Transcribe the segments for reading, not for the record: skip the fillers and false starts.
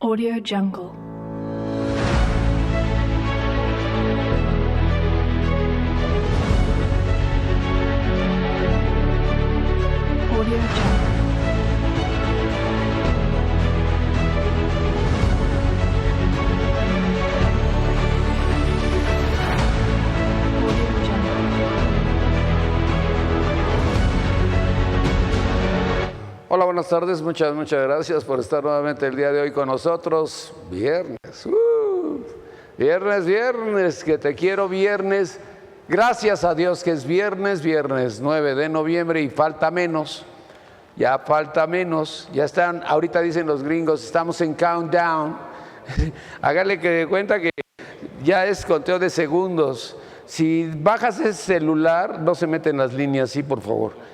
Audio Jungle. Audio Jungle. Hola, buenas tardes, muchas gracias por estar nuevamente el día de hoy con nosotros. Viernes, viernes, que te quiero viernes. Gracias a Dios que es viernes 9 de noviembre y falta menos. Ya falta menos, ya están, ahorita dicen los gringos, estamos en countdown. Hágale que de cuenta que ya es conteo de segundos. Si bajas ese celular, no se meten las líneas, sí, por favor.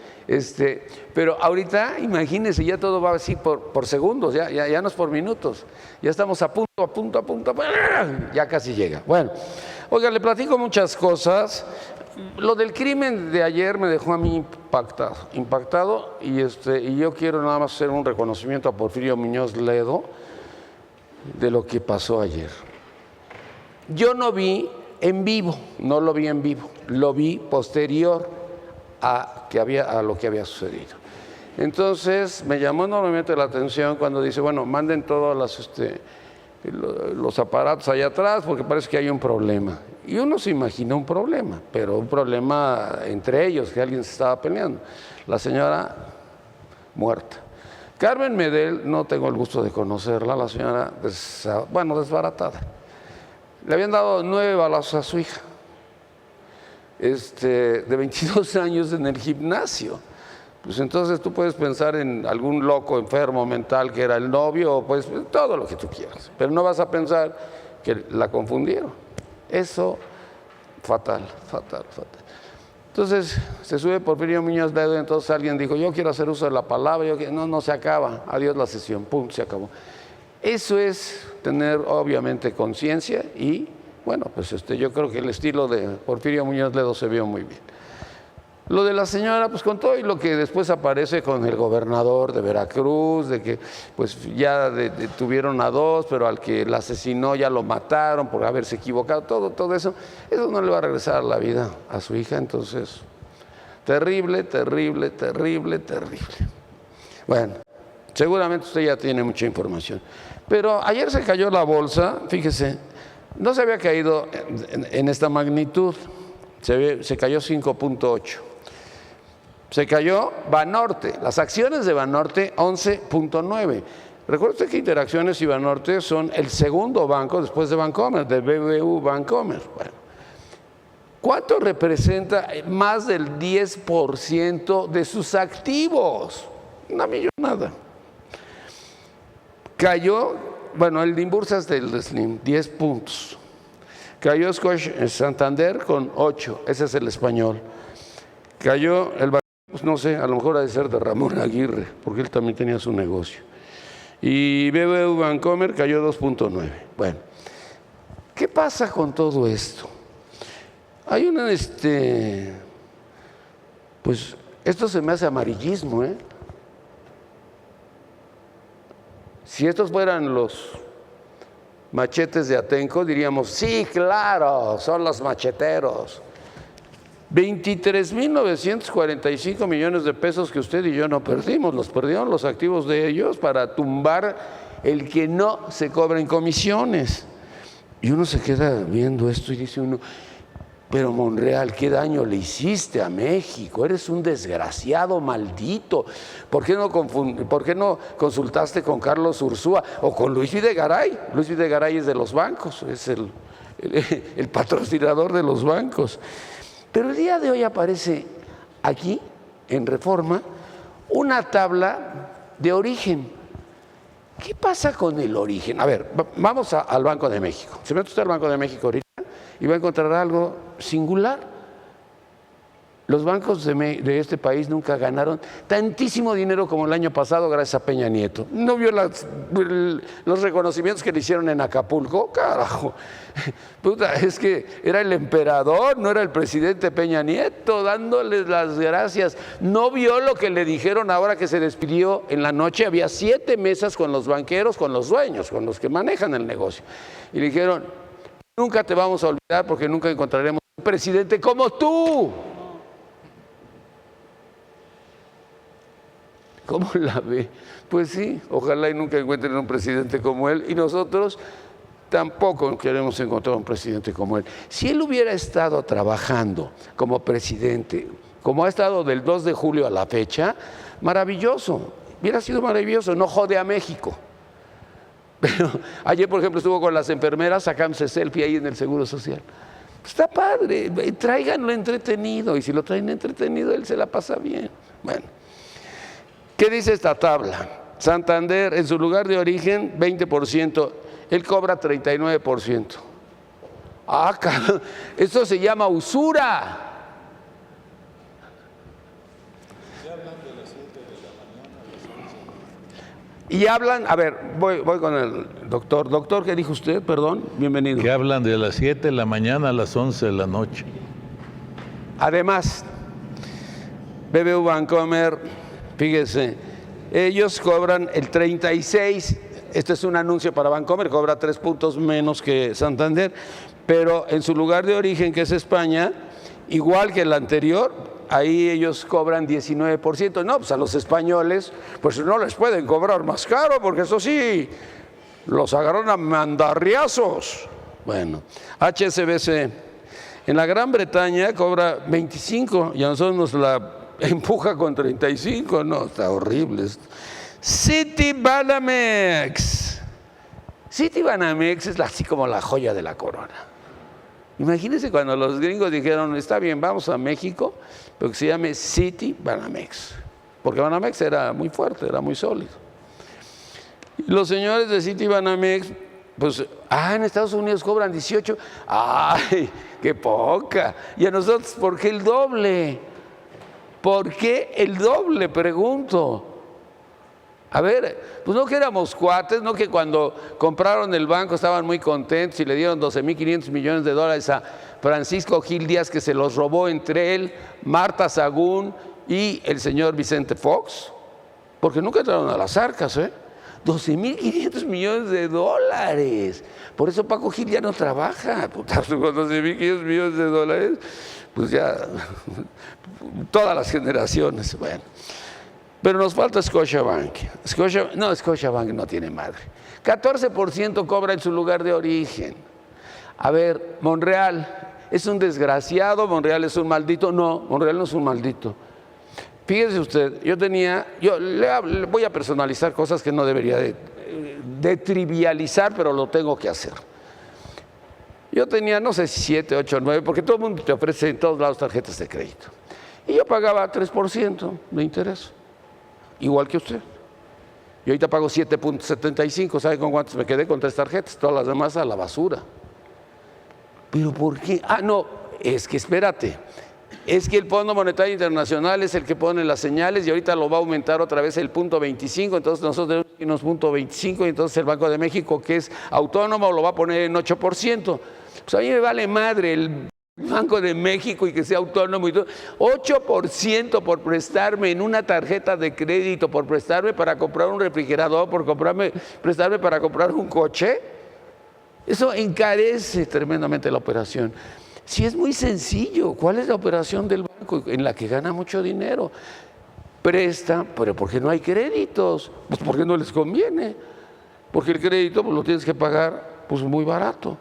Pero ahorita, imagínense, ya todo va así por segundos, ya no es por minutos. Ya estamos a punto, ya casi llega. Bueno, oiga, le platico muchas cosas. Lo del crimen de ayer me dejó a mí impactado y yo quiero nada más hacer un reconocimiento a Porfirio Muñoz Ledo de lo que pasó ayer. Yo no vi en vivo, no lo vi en vivo, lo vi posterior a lo que había sucedido. Entonces me llamó enormemente la atención cuando dice, bueno, manden todos los aparatos allá atrás porque parece que hay un problema. Y uno se imagina un problema, pero un problema entre ellos, que alguien se estaba peleando. La señora muerta. Carmen Medel, no tengo el gusto de conocerla, la señora, desbaratada. Le habían dado 9 balazos a su hija. De 22 años en el gimnasio. Pues entonces tú puedes pensar en algún loco enfermo mental que era el novio, pues todo lo que tú quieras, pero no vas a pensar que la confundieron. Eso, fatal. Entonces se sube Porfirio Muñoz Ledo y entonces alguien dijo, yo quiero hacer uso de la palabra, no se acaba, adiós la sesión, pum, se acabó. Eso es tener obviamente conciencia y bueno, pues yo creo que el estilo de Porfirio Muñoz Ledo se vio muy bien. Lo de la señora, pues con todo y lo que después aparece con el gobernador de Veracruz, de que pues ya detuvieron a 2, pero al que la asesinó ya lo mataron por haberse equivocado, todo eso no le va a regresar la vida a su hija, entonces, terrible. Bueno, seguramente usted ya tiene mucha información, pero ayer se cayó la bolsa, fíjese. No se había caído en esta magnitud, se cayó 5.8. Se cayó Banorte, las acciones de Banorte 11.9. Recuerde usted que Interacciones y Banorte son el segundo banco después de Bancomer, de BBV Bancomer. Bueno, ¿cuánto representa? Más del 10% de sus activos, una millonada. Cayó. Bueno, el de Inbursas del Slim, 10 puntos. Cayó Santander con 8, ese es el español. Cayó el pues no sé, a lo mejor ha de ser de Ramón Aguirre, porque él también tenía su negocio. Y BBV Bancomer cayó 2.9. Bueno, ¿qué pasa con todo esto? Hay pues esto se me hace amarillismo, ¿eh? Si estos fueran los machetes de Atenco, diríamos, sí, claro, son los macheteros. 23.945 millones de pesos que usted y yo no perdimos, los perdieron los activos de ellos para tumbar el que no se cobra en comisiones. Y uno se queda viendo esto y dice uno, pero Monreal, ¿qué daño le hiciste a México? Eres un desgraciado maldito. ¿Por qué no consultaste con Carlos Ursúa o con Luis Videgaray? Luis Videgaray es de los bancos, es el patrocinador de los bancos. Pero el día de hoy aparece aquí, en Reforma, una tabla de origen. ¿Qué pasa con el origen? A ver, vamos al Banco de México. Se mete usted al Banco de México ahorita y va a encontrar algo singular. Los bancos de este país nunca ganaron tantísimo dinero como el año pasado gracias a Peña Nieto. ¿No vio los reconocimientos que le hicieron en Acapulco? Carajo, puta, es que era el emperador, no era el presidente Peña Nieto, dándoles las gracias. ¿No vio lo que le dijeron ahora que se despidió en la noche? Había 7 mesas con los banqueros, con los dueños, con los que manejan el negocio. Y le dijeron, nunca te vamos a olvidar porque nunca encontraremos un presidente como tú. ¿Cómo la ve? Pues sí, ojalá y nunca encuentren un presidente como él, y nosotros tampoco queremos encontrar un presidente como él. Si él hubiera estado trabajando como presidente, como ha estado del 2 de julio a la fecha, maravilloso, hubiera sido maravilloso, no jode a México. Pero ayer, por ejemplo, estuvo con las enfermeras sacándose selfie ahí en el Seguro Social. Está padre, tráiganlo entretenido, y si lo traen entretenido, él se la pasa bien. Bueno. ¿Qué dice esta tabla? Santander, en su lugar de origen, 20%, él cobra 39%. Ah, cabrón, esto se llama usura. Y hablan, a ver, voy con el doctor. Doctor, ¿qué dijo usted? Perdón, bienvenido. Que hablan de las 7 de la mañana a las 11 de la noche. Además, BBV Bancomer, fíjese, ellos cobran el 36, este es un anuncio para Bancomer, cobra 3 puntos menos que Santander, pero en su lugar de origen, que es España, igual que el anterior, ahí ellos cobran 19%. No, pues a los españoles, pues no les pueden cobrar más caro, porque eso sí, los agarran a mandarriazos. Bueno, HSBC, en la Gran Bretaña cobra 25 y a nosotros nos la empuja con 35, no, está horrible esto. Citibanamex. Citibanamex es así como la joya de la corona. Imagínense cuando los gringos dijeron, está bien, vamos a México, pero que se llame Citibanamex, porque Banamex era muy fuerte, era muy sólido. Y los señores de Citibanamex, pues, en Estados Unidos cobran 18, ¡ay, qué poca! Y a nosotros, ¿por qué el doble? ¿Por qué el doble? Pregunto. A ver, pues no que éramos cuates, no que cuando compraron el banco estaban muy contentos y le dieron 12.500 millones de dólares a Francisco Gil Díaz, que se los robó entre él, Marta Sagún y el señor Vicente Fox, porque nunca entraron a las arcas, 12.500 millones de dólares. Por eso Paco Gil ya no trabaja, putazo, con 12.500 millones de dólares, pues ya, todas las generaciones, bueno. Pero nos falta Scotiabank. Scotiabank no tiene madre. 14% cobra en su lugar de origen. A ver, Monreal, ¿es un desgraciado? ¿Monreal es un maldito? No, Monreal no es un maldito. Fíjese usted, yo le voy a personalizar cosas que no debería de trivializar, pero lo tengo que hacer. Yo tenía, no sé si 7, 8, 9, porque todo el mundo te ofrece en todos lados tarjetas de crédito. Y yo pagaba 3% de interés, igual que usted. Y ahorita pago 7.75, ¿sabe con cuántos me quedé? Con 3 tarjetas, todas las demás a la basura. ¿Pero por qué? No, es que espérate. Es que el Fondo Monetario Internacional es el que pone las señales y ahorita lo va a aumentar otra vez el 0.25, entonces nosotros tenemos que irnos 0.25 y entonces el Banco de México, que es autónomo, lo va a poner en 8%. Pues a mí me vale madre el Banco de México y que sea autónomo y todo. 8% por prestarme en una tarjeta de crédito, por prestarme para comprar un refrigerador, por prestarme para comprar un coche. Eso encarece tremendamente la operación. Si es muy sencillo, ¿cuál es la operación del banco en la que gana mucho dinero? Presta, pero ¿por qué no hay créditos? Pues porque no les conviene. Porque el crédito pues, lo tienes que pagar pues, muy barato.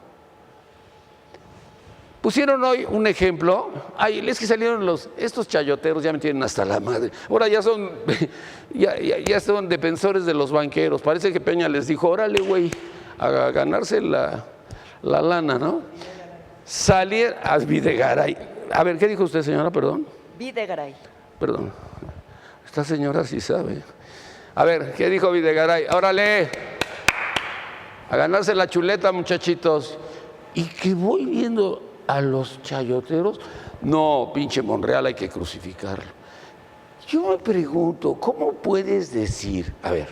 Pusieron hoy un ejemplo, es que salieron estos chayoteros, ya me tienen hasta la madre. Ahora ya son defensores de los banqueros. Parece que Peña les dijo, órale, güey, a ganarse la lana, ¿no? Salir a Videgaray. A ver, ¿qué dijo usted, señora? Perdón. Videgaray. Perdón. Esta señora sí sabe. A ver, ¿qué dijo Videgaray? Órale, a ganarse la chuleta, muchachitos. Y que voy viendo a los chayoteros No, pinche Monreal, hay que crucificarlo. Yo me pregunto, ¿cómo puedes decir? A ver,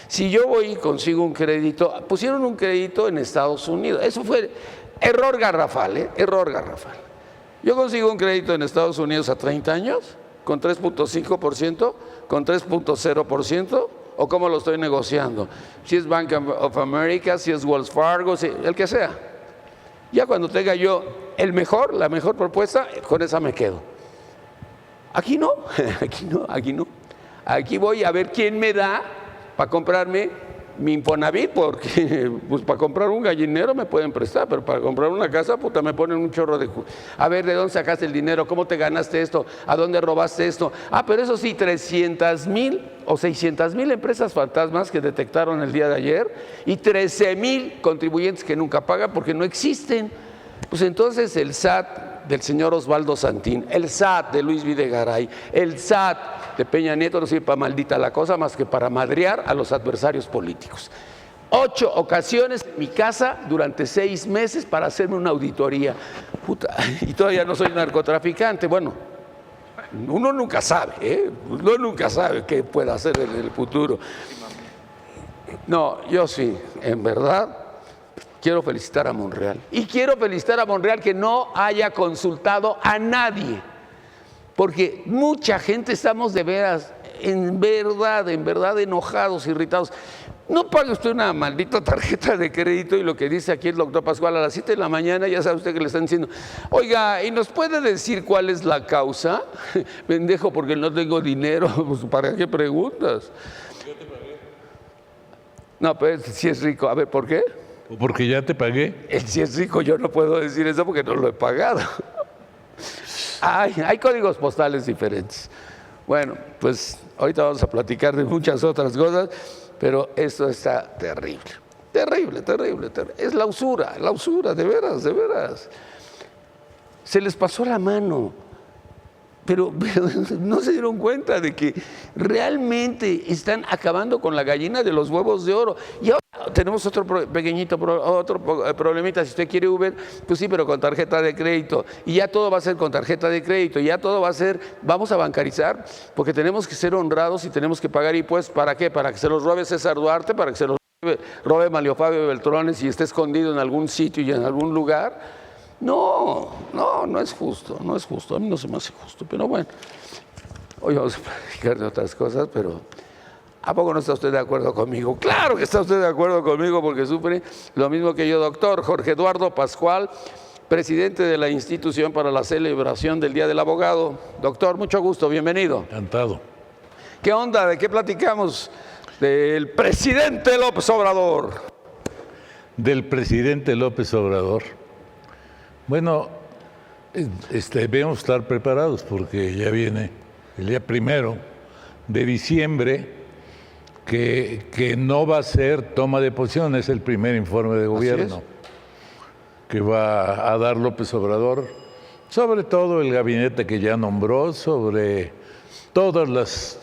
si yo voy y consigo un crédito, pusieron un crédito en Estados Unidos, eso fue error garrafal, ¿eh? Error garrafal. Yo consigo un crédito en Estados Unidos a 30 años, con 3.5%, con 3.0%, ¿o cómo lo estoy negociando? Si es Bank of America, si es Wells Fargo, si, el que sea. Ya cuando tenga yo la mejor propuesta, con esa me quedo. Aquí no, aquí no, aquí no. Aquí voy a ver quién me da para comprarme mi Infonavit, porque pues para comprar un gallinero me pueden prestar, pero para comprar una casa, puta, me ponen un chorro de... A ver, ¿de dónde sacaste el dinero? ¿Cómo te ganaste esto? ¿A dónde robaste esto? Ah, pero eso sí, 300,000 o 600,000 empresas fantasmas que detectaron el día de ayer y 13,000 contribuyentes que nunca pagan porque no existen. Pues entonces el SAT del señor Osvaldo Santín, el SAT de Luis Videgaray, el SAT de Peña Nieto no sirve para maldita la cosa más que para madrear a los adversarios políticos. 8 ocasiones en mi casa durante 6 meses para hacerme una auditoría. Puta, y todavía no soy narcotraficante. Bueno, uno nunca sabe, ¿eh? Uno nunca sabe qué puede hacer en el futuro. No, yo sí, en verdad, quiero felicitar a Monreal. Y quiero felicitar a Monreal que no haya consultado a nadie. Porque mucha gente estamos de veras, en verdad enojados, irritados. No pague usted una maldita tarjeta de crédito y lo que dice aquí el doctor Pascual a las 7 de la mañana, ya sabe usted que le están diciendo, oiga, ¿y nos puede decir cuál es la causa? Pendejo, porque no tengo dinero, pues ¿para qué preguntas? Yo te pagué. No, pues si es rico, a ver, ¿por qué? Porque ya te pagué. Si es rico yo no puedo decir eso porque no lo he pagado. Hay códigos postales diferentes. Bueno, pues ahorita vamos a platicar de muchas otras cosas, pero esto está terrible, terrible, terrible, terrible. Es la usura, de veras, de veras. Se les pasó la mano, pero no se dieron cuenta de que realmente están acabando con la gallina de los huevos de oro. Y ahora tenemos otro pequeñito problemita. Si usted quiere Uber, pues sí, pero con tarjeta de crédito. Y ya todo va a ser con tarjeta de crédito. Y ya todo va a ser, vamos a bancarizar, porque tenemos que ser honrados y tenemos que pagar impuestos. ¿Para qué? Para que se los robe César Duarte, para que se los robe Mario Fabio Beltrones y esté escondido en algún sitio y en algún lugar. No es justo, no es justo. A mí no se me hace justo, pero bueno. Hoy vamos a platicar de otras cosas, pero ¿a poco no está usted de acuerdo conmigo? Claro que está usted de acuerdo conmigo porque sufre lo mismo que yo, doctor Jorge Eduardo Pascual, presidente de la Institución para la Celebración del Día del Abogado. Doctor, mucho gusto, bienvenido. Encantado. ¿Qué onda? ¿De qué platicamos? Del presidente López Obrador. Del presidente López Obrador. Bueno, debemos estar preparados porque ya viene el día 1 de diciembre, que no va a ser toma de posición, es el primer informe de gobierno que va a dar López Obrador, sobre todo el gabinete que ya nombró, sobre todas las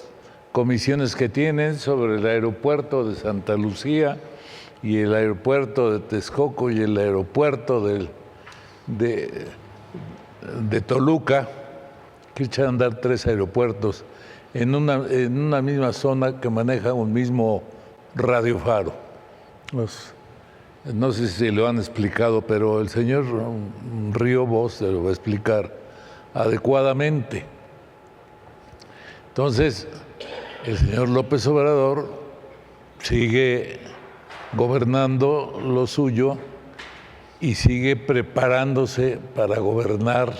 comisiones que tienen, sobre el aeropuerto de Santa Lucía y el aeropuerto de Texcoco y el aeropuerto de Toluca, que echan a andar 3 aeropuertos en una misma zona que maneja un mismo radiofaro. No sé si lo han explicado, pero el señor Río Bosch se lo va a explicar adecuadamente. Entonces, el señor López Obrador sigue gobernando lo suyo y sigue preparándose para gobernar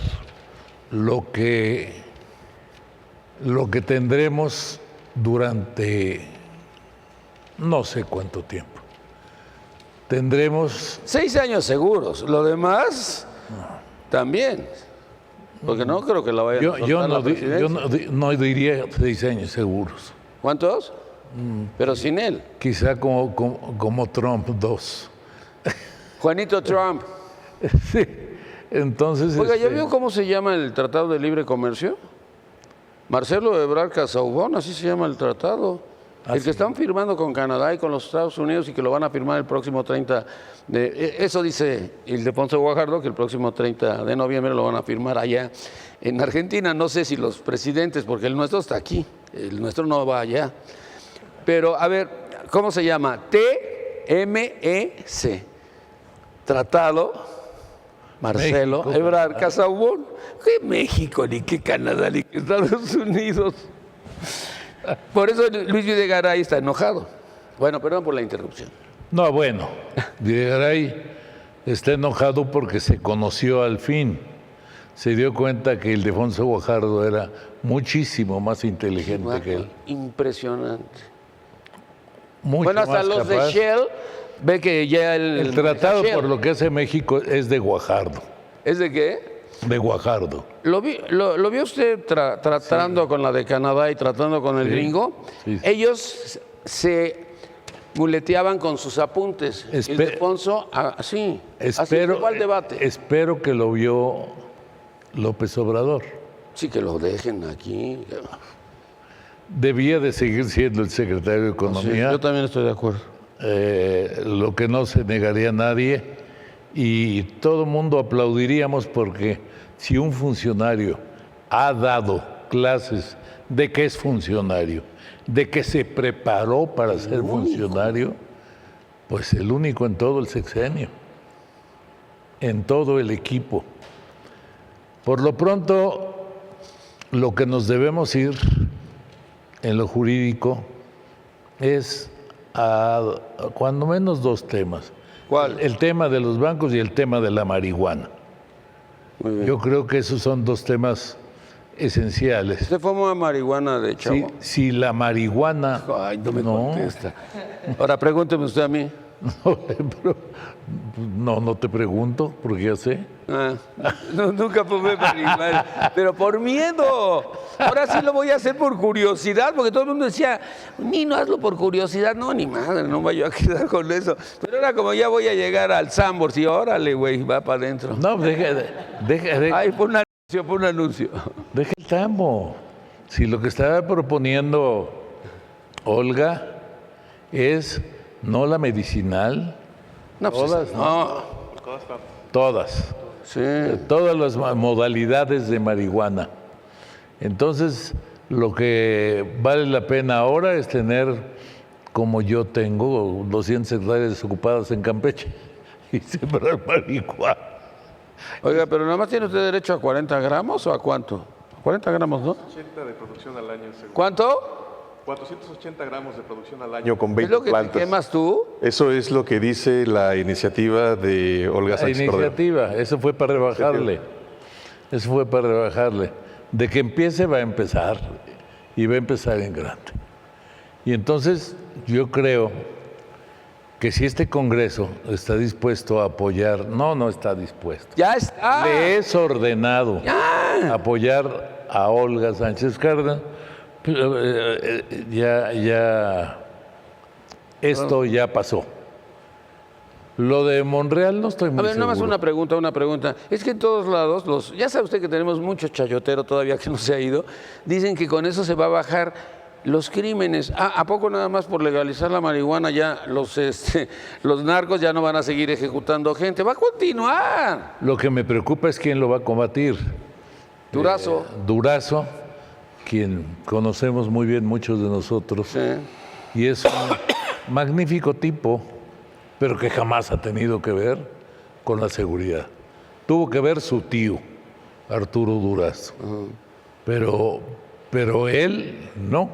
lo que tendremos durante no sé cuánto tiempo. Tendremos 6 años seguros, lo demás también, porque no creo que la vayan a soltar la presidencia. Yo no diría 6 años seguros. ¿Cuántos? Pero sin él. Quizá como Trump, 2. Juanito Trump. Sí, entonces... Oiga, ¿ya vio cómo se llama el Tratado de Libre Comercio? Marcelo Ebrard Casaubon, así se llama el tratado. El que están firmando con Canadá y con los Estados Unidos y que lo van a firmar el próximo 30 de... Eso dice Ildefonso Guajardo, que el próximo 30 de noviembre lo van a firmar allá en Argentina. No sé si los presidentes, porque el nuestro está aquí, el nuestro no va allá. Pero, a ver, ¿cómo se llama? TMEC. Tratado Marcelo México, Ebrard Casaubon. ¿Qué México, ni qué Canadá, ni qué Estados Unidos? Por eso Luis Videgaray está enojado. Bueno, perdón por la interrupción. No, bueno, Videgaray está enojado porque se conoció al fin. Se dio cuenta que Ildefonso Guajardo era muchísimo más inteligente que él. Impresionante. Mucho Bueno, hasta más los capaz. de Shell, ve que ya El tratado Shell. por lo que hace México es de Guajardo. ¿Es de qué? De Guajardo. ¿Lo vio usted tratando con la de Canadá y tratando con el gringo? Sí. Ellos se muleteaban con sus apuntes. Ildefonso, sí. Así fue el debate. Espero que lo vio López Obrador. Sí, que lo dejen aquí. Debía de seguir siendo el secretario de Sí, Economía. yo también estoy de acuerdo. Lo que no se negaría a nadie, y todo el mundo aplaudiríamos, porque si un funcionario ha dado clases de que es funcionario, de que se preparó para ser funcionario, pues el único en todo el sexenio, en todo el equipo. Por lo pronto, lo que nos debemos ir en lo jurídico es a cuando menos dos temas. ¿Cuál? El tema de los bancos y el tema de la marihuana. Muy bien. Yo creo que esos son dos temas esenciales. ¿Usted fuma marihuana de chavo? Si la marihuana... Ay, no me contesta. Ahora pregúnteme usted a mí. No te pregunto, porque ya sé. Nunca fumé marihuana, pero por miedo. Ahora sí lo voy a hacer por curiosidad, porque todo el mundo decía, no hazlo por curiosidad. No, ni madre, no me voy a quedar con eso. Pero ahora como ya voy a llegar al Sambor, sí, órale, güey, va para adentro. No, deja. Ay, pon un anuncio. Deja el tambo. Si lo que estaba proponiendo Olga es no la medicinal, No, pues, todas, no. todas, Sí. todas las modalidades de marihuana. Entonces, lo que vale la pena ahora es tener, como yo tengo, 200 hectáreas ocupadas en Campeche y sembrar marihuana. Oiga, pero nada más tiene usted derecho a 40 gramos o a cuánto? 40 gramos, ¿no? 80 de producción al año. ¿Cuánto? 480 gramos de producción al año con 20 ¿Es lo que te plantas. quemas tú? Eso es lo que dice la iniciativa de Olga La Sánchez Cordero. iniciativa, eso fue para rebajarle. Eso fue para rebajarle. De que empiece, va a empezar. Y va a empezar en grande. Y entonces, yo creo que si este Congreso está dispuesto a apoyar, no está dispuesto. Ya está. Le es ordenado apoyar a Olga Sánchez Cárdenas. Esto ya pasó. Lo de Monreal no estoy muy A ver, seguro. nada más una pregunta. Es que en todos lados, ya sabe usted que tenemos mucho chayotero todavía que no se ha ido, dicen que con eso se va a bajar los crímenes. ¿A poco nada más por legalizar la marihuana ya los narcos ya no van a seguir ejecutando gente? Va a continuar. Lo que me preocupa es quién lo va a combatir. Durazo. Durazo, quien conocemos muy bien muchos de nosotros, Sí. y es un magnífico tipo, pero que jamás ha tenido que ver con la seguridad. Tuvo que ver su tío, Arturo Durazo, pero él no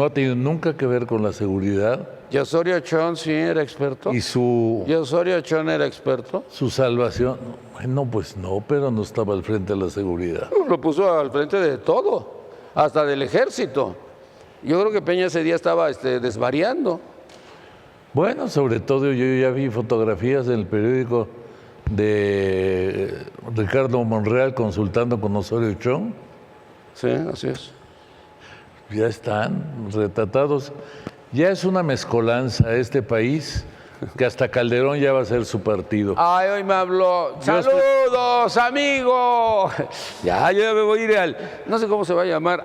ha tenido nunca que ver con la seguridad, ¿Y Osorio Chón sí era experto? y ¿Y Osorio Chón era experto? su salvación, bueno, pues no, pero no estaba al frente de la seguridad. Lo puso al frente de todo, hasta del ejército. Yo creo que Peña ese día estaba desvariando. Bueno, sobre todo yo ya vi fotografías en el periódico de Ricardo Monreal consultando con Osorio Chong. Sí, así es. Ya están retratados. Ya es una mezcolanza este país, que hasta Calderón ya va a ser su partido. Ay, hoy me habló. Yo estoy- ¡Saludos, amigo! Ya me voy a ir no sé cómo se va a llamar.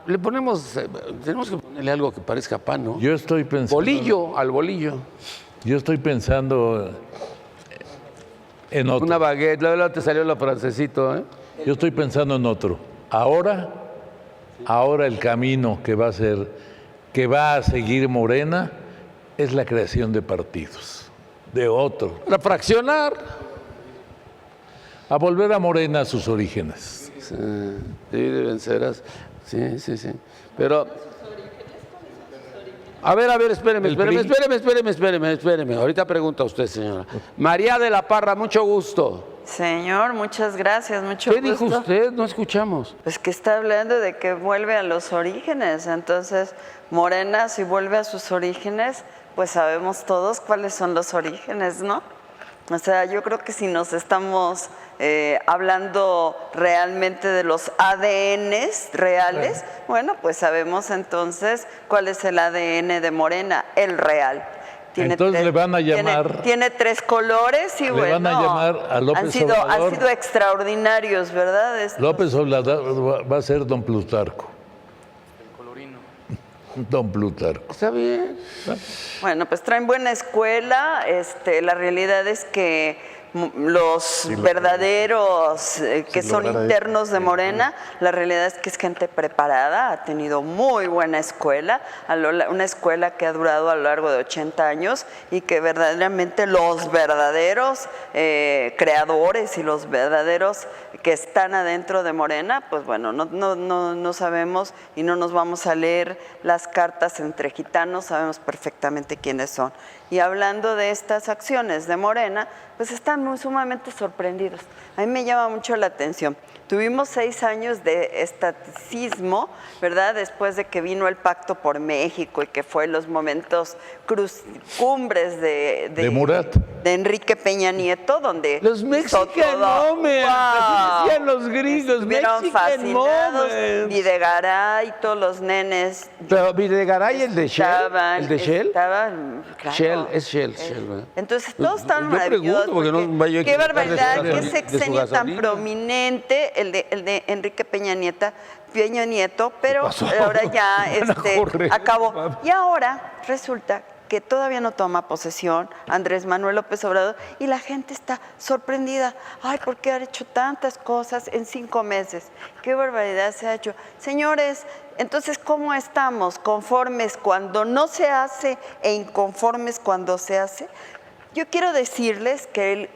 le ponemos, tenemos que ponerle algo que parezca pan, ¿no? Yo estoy pensando... Bolillo, al bolillo. Yo estoy pensando en otro. Una baguette, luego te salió lo francesito, ¿eh? Yo estoy pensando en otro. Ahora el camino que va a seguir Morena es la creación de partidos, de otro. Para fraccionar. A volver a Morena a sus orígenes. Sí, de vencerás. Sí, sí, sí. Pero... A ver, espéreme. Ahorita pregunta usted, señora. María de la Parra, mucho gusto. Señor, muchas gracias, mucho ¿Qué gusto. dijo usted? No escuchamos. Pues que está hablando de que vuelve a los orígenes. Entonces, Morena, si vuelve a sus orígenes, pues sabemos todos cuáles son los orígenes, ¿no? O sea, yo creo que si nos estamos hablando realmente de los ADNs reales, bueno, pues sabemos entonces cuál es el ADN de Morena, el real. Entonces le van a llamar... Tiene 3 colores y le bueno... van a llamar a López Obrador. Han sido extraordinarios, ¿verdad? López Obrador va a ser don Plutarco. El colorino. Don Plutarco. Está bien. Bueno, pues traen buena escuela. La realidad es que los verdaderos que son internos de Morena, la realidad es que es gente preparada, ha tenido muy buena escuela, una escuela que ha durado a lo largo de 80 años y que verdaderamente los verdaderos creadores y los verdaderos que están adentro de Morena, pues bueno, no sabemos y no nos vamos a leer las cartas entre gitanos, sabemos perfectamente quiénes son. Y hablando de estas acciones de Morena, pues están sumamente sorprendidos. A mí me llama mucho la atención. Tuvimos 6 años de estaticismo, ¿verdad? Después de que vino el Pacto por México y que fue los momentos cumbres de Murat. De Enrique Peña Nieto, donde los Mexican Moments, así decían los gringos, estuvieron Mexican Moments. Videgaray, todos los nenes. Pero Videgaray, el de Shell, ¿el de Shell? Claro. Shell, es Shell, ¿verdad? Entonces todos están Yo maravillosos. pregunto, porque no vaya a Qué equivocar barbaridad, de qué su sexenio tan gasolina. prominente el de Enrique Peña Nieto, pero pasó? ahora ya Van a correr. acabó. Y ahora resulta que todavía no toma posesión Andrés Manuel López Obrador y la gente está sorprendida. Ay, ¿por qué ha hecho tantas cosas en 5 meses? Qué barbaridad se ha hecho. Señores, entonces, ¿cómo estamos? ¿Conformes cuando no se hace e inconformes cuando se hace? Yo quiero decirles que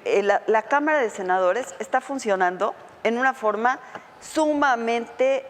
la Cámara de Senadores está funcionando en una forma sumamente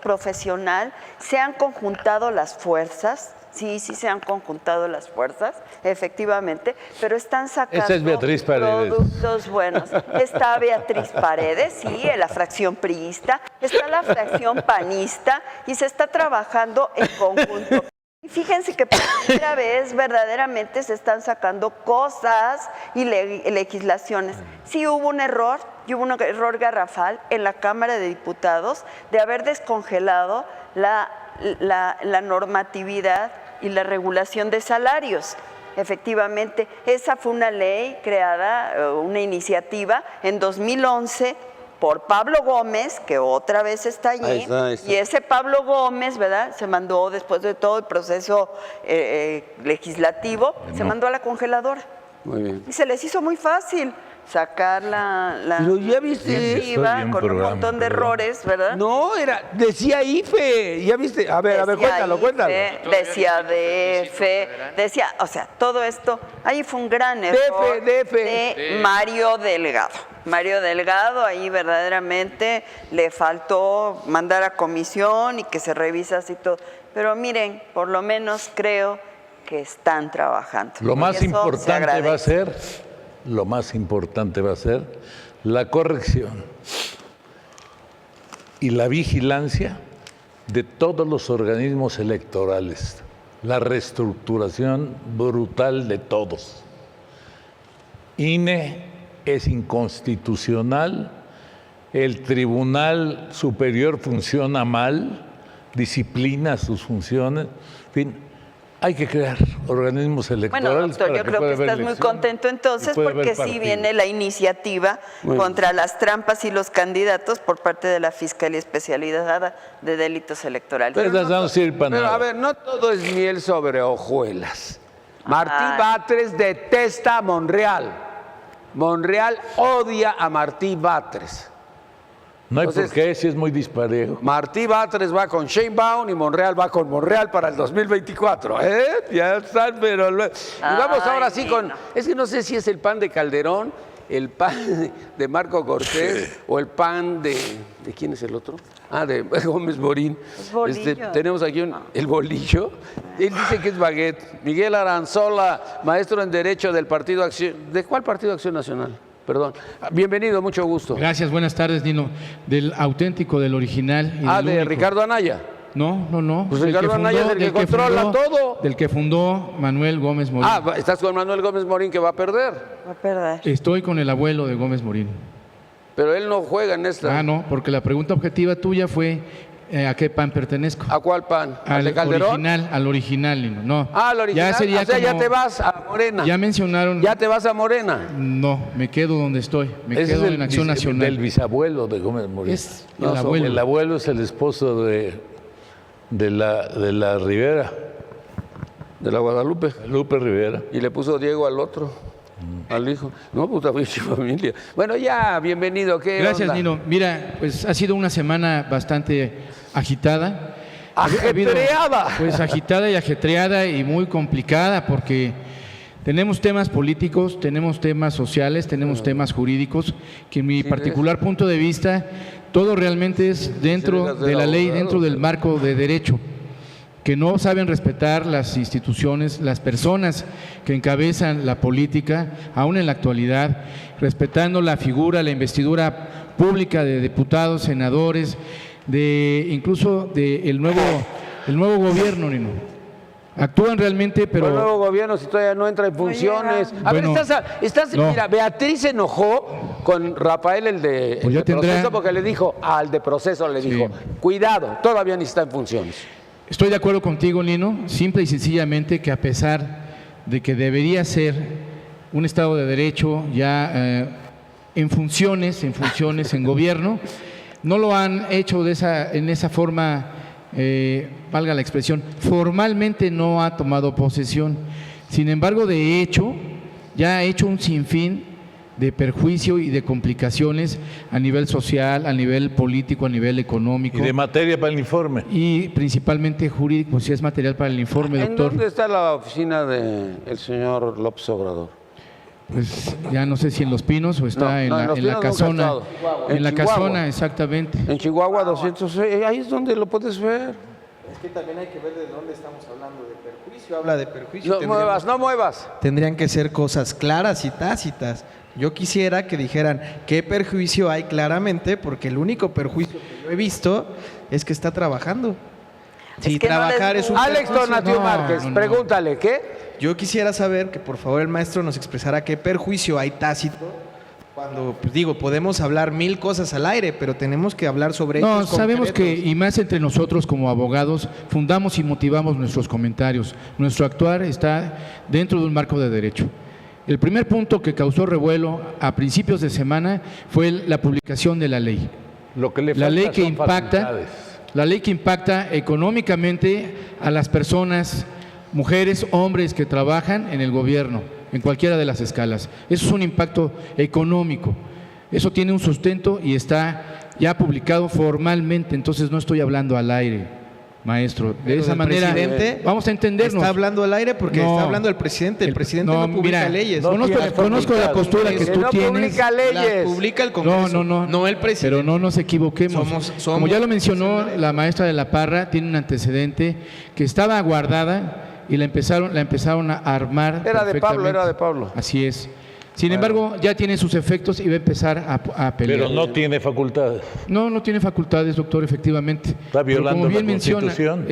profesional. Se han conjuntado las fuerzas. Sí, se han conjuntado las fuerzas, efectivamente, pero están sacando Esa es Beatriz Paredes. productos buenos. Está Beatriz Paredes, sí, en la fracción priista, está la fracción panista y se está trabajando en conjunto. Y fíjense que por primera vez verdaderamente se están sacando cosas y legislaciones. Sí hubo un error, y hubo un error garrafal en la Cámara de Diputados de haber descongelado la normatividad y la regulación de salarios. Efectivamente, esa fue una ley creada, una iniciativa en 2011 por Pablo Gómez, que otra vez está allí, Ahí está. y ese Pablo Gómez, ¿verdad?, se mandó después de todo el proceso legislativo, se mandó a la congeladora. Muy bien. Y se les hizo muy fácil sacar la Pero ya viste. iniciativa Bien con un programa, montón de perdón. errores, ¿verdad? No, decía IFE, ya viste. A ver, cuéntalo. Decía DF, decía, o sea, todo esto, ahí fue un gran error DF. de Mario Delgado. Mario Delgado, ahí verdaderamente le faltó mandar a comisión y que se revisa así todo. Pero miren, por lo menos creo que están trabajando. Lo Y más eso se importante va a agradece. ser la corrección y la vigilancia de todos los organismos electorales, la reestructuración brutal de todos. INE es inconstitucional, el Tribunal Superior funciona mal, disciplina sus funciones, en fin, hay que crear organismos electorales. Bueno, doctor, para yo creo pueda que haber estás muy elección contento entonces y pueda haber porque sí partidos. viene la iniciativa contra las trampas y los candidatos por parte de la Fiscalía Especializada de Delitos Electorales. Pero las vamos a ir para Pero nada. a ver, no todo es miel sobre hojuelas. Martí Ay. Batres detesta a Monreal. Monreal odia a Martí Batres. No hay Entonces- por qué, si es muy disparejo. Martí Batres va con Sheinbaum y Monreal va con Monreal para el 2024. Ya están, pero... Y vamos Ay, ahora sí con... Nino. Es que no sé si es el pan de Calderón, el pan de Marco Cortés o el pan de... ¿De quién es el otro? Ah, de Gómez Morín. Es bolillo. Tenemos aquí el bolillo. Él dice que es baguette. Miguel Aranzola, maestro en Derecho del Partido Acción... ¿De cuál Partido Acción Nacional? Perdón. Bienvenido, mucho gusto. Gracias, buenas tardes, Nino. Del auténtico, del original. Y Ah, del de único. Ricardo Anaya. No. Pues Ricardo Anaya es el que controla todo. Del que fundó Manuel Gómez Morín. Ah, estás con Manuel Gómez Morín que va a perder. Va a perder. Estoy con el abuelo de Gómez Morín. Pero él no juega en esta. Ah, no, porque la pregunta objetiva tuya fue ¿a qué PAN pertenezco? ¿A cuál pan? ¿Al de Al Calderón? original, Nino. No. Ah, al original. Ya sería o sea, ya como- te vas a Morena. Ya mencionaron. Ya te vas a Morena. No, me quedo donde estoy. Me Ese quedo es en Acción Nacional. del bisabuelo de Gómez Morín. Es No, el abuelo. El abuelo es el esposo de la Rivera, De la Guadalupe. Lupe Rivera. Y le puso Diego al otro. Al hijo. No, puta pinche familia. Bueno, ya, bienvenido. ¿Qué Gracias, onda? Nino. Mira, pues ha sido una semana bastante agitada. Ha habido, ¡Ajetreada! pues agitada y ajetreada y muy complicada porque tenemos temas políticos, tenemos temas sociales, tenemos temas jurídicos, que en mi particular punto de vista, todo realmente es dentro de la ley, dentro del marco de derecho, que no saben respetar las instituciones, las personas que encabezan la política, aún en la actualidad, respetando la figura, la investidura pública de diputados, senadores, incluso del nuevo gobierno, Nino. Actúan realmente, Pero el pero nuevo gobierno si todavía no entra en funciones. A Bueno, ver, estás no. mira, Beatriz se enojó con Rafael, el de Pues ya tendrá- proceso, porque le dijo, al de proceso le Sí. dijo, cuidado, todavía ni está en funciones. estoy de acuerdo contigo, Nino, simple y sencillamente que a pesar de que debería ser un Estado de Derecho ya en funciones, en gobierno, no lo han hecho en esa forma, valga la expresión, formalmente no ha tomado posesión. Sin embargo, de hecho, ya ha hecho un sinfín de perjuicio y de complicaciones a nivel social, a nivel político, a nivel económico Y de materia para el informe. y principalmente jurídico, si es material para el informe, ¿En doctor. dónde está la oficina del señor López Obrador? Pues ya no sé si en Los Pinos o está No, en no, en Los en la Pinos nunca ha casona. estado. En En la Chihuahua. casona, exactamente. En Chihuahua 206, ahí es donde lo puedes ver. Es que también hay que ver de dónde estamos hablando de perjuicio. Habla de perjuicio. No muevas, no muevas. Tendrían que ser cosas claras y tácitas. Yo quisiera que dijeran qué perjuicio hay claramente, porque el único perjuicio que yo he visto es que está trabajando. Si que no trabajar les es un gusta. Alex perjuicio, Donatio no, Márquez, no, no. pregúntale, ¿qué? yo quisiera saber que por favor el maestro nos expresara qué perjuicio hay tácito. Cuando, pues digo, podemos hablar mil cosas al aire, pero tenemos que hablar sobre No, hechos sabemos que, concretos. y más entre nosotros como abogados, fundamos y motivamos nuestros comentarios. Nuestro actuar está dentro de un marco de derecho. El primer punto que causó revuelo a principios de semana fue la publicación de la ley. Lo que le La falta ley que son impacta, facultades. la ley que impacta económicamente a las personas, mujeres, hombres que trabajan en el gobierno, en cualquiera de las escalas. Eso es un impacto económico. Eso tiene un sustento y está ya publicado formalmente, entonces no estoy hablando al aire, maestro. De Pero esa el manera presidente vamos a entendernos. Está hablando al aire porque No. está hablando el presidente. El presidente no publica mira, leyes. Conozco la postura que Que tú no tienes. publica Las leyes. publica el Congreso. No, el presidente. Pero no nos equivoquemos. Somos- Como ya lo mencionó la maestra de la Parra, tiene un antecedente que estaba guardada y la empezaron a armar. Era de Pablo, perfectamente. era de Pablo. Así es. Sin embargo, ya tiene sus efectos y va a empezar a pelear. Pero no tiene facultades. No tiene facultades, doctor, efectivamente. Está Pero violando como bien la menciona, Constitución.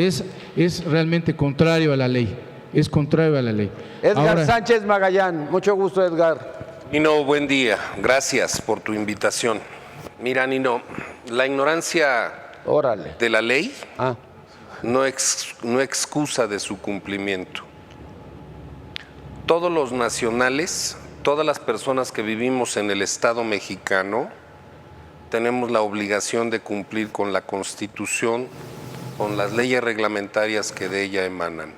es realmente contrario a la ley. Es contrario a la ley. Edgar Ahora, Sánchez Magallán, mucho gusto, Edgar. Nino, buen día. Gracias por tu invitación. Mira, Nino, la ignorancia Órale. de la ley Ah, no excusa de su cumplimiento. Todos los nacionales, todas las personas que vivimos en el Estado mexicano, tenemos la obligación de cumplir con la Constitución, con las leyes reglamentarias que de ella emanan.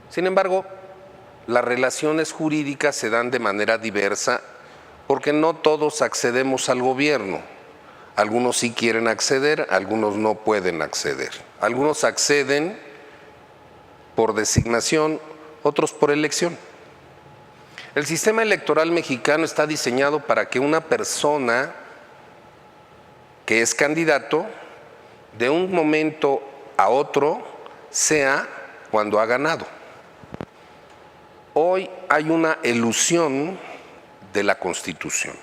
Sin embargo, las relaciones jurídicas se dan de manera diversa porque no todos accedemos al gobierno. Algunos sí quieren acceder, algunos no pueden acceder. Algunos acceden por designación, otros por elección. El sistema electoral mexicano está diseñado para que una persona que es candidato, de un momento a otro, sea cuando ha ganado. Hoy hay una elusión de la Constitución.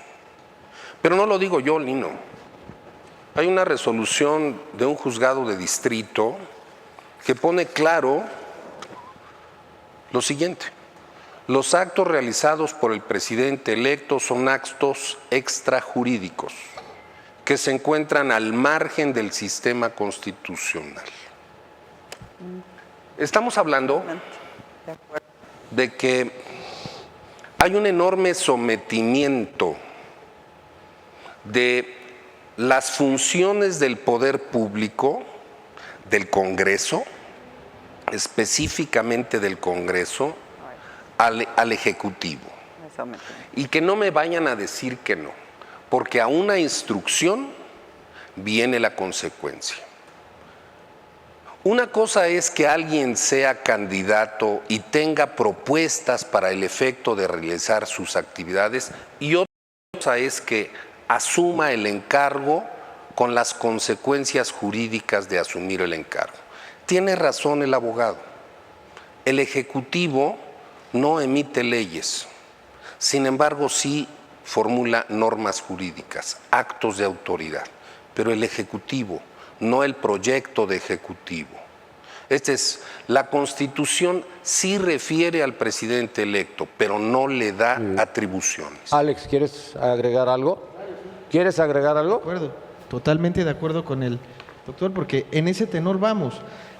Pero no lo digo yo, Lino. Hay una resolución de un juzgado de distrito que pone claro lo siguiente: los actos realizados por el presidente electo son actos extrajurídicos que se encuentran al margen del sistema constitucional. Estamos hablando de que hay un enorme sometimiento de las funciones del poder público, del Congreso, específicamente del Congreso, al Ejecutivo. Y que no me vayan a decir que no, porque a una instrucción viene la consecuencia. Una cosa es que alguien sea candidato y tenga propuestas para el efecto de realizar sus actividades, y otra cosa es que asuma el encargo con las consecuencias jurídicas de asumir el encargo. Tiene razón el abogado. El Ejecutivo no emite leyes, sin embargo sí formula normas jurídicas, actos de autoridad, pero el Ejecutivo, no el proyecto de Ejecutivo. La Constitución sí refiere al presidente electo, pero no le da atribuciones. Alex, ¿quieres agregar algo? ¿Quieres agregar algo? De acuerdo, totalmente de acuerdo con el doctor, porque en ese tenor vamos.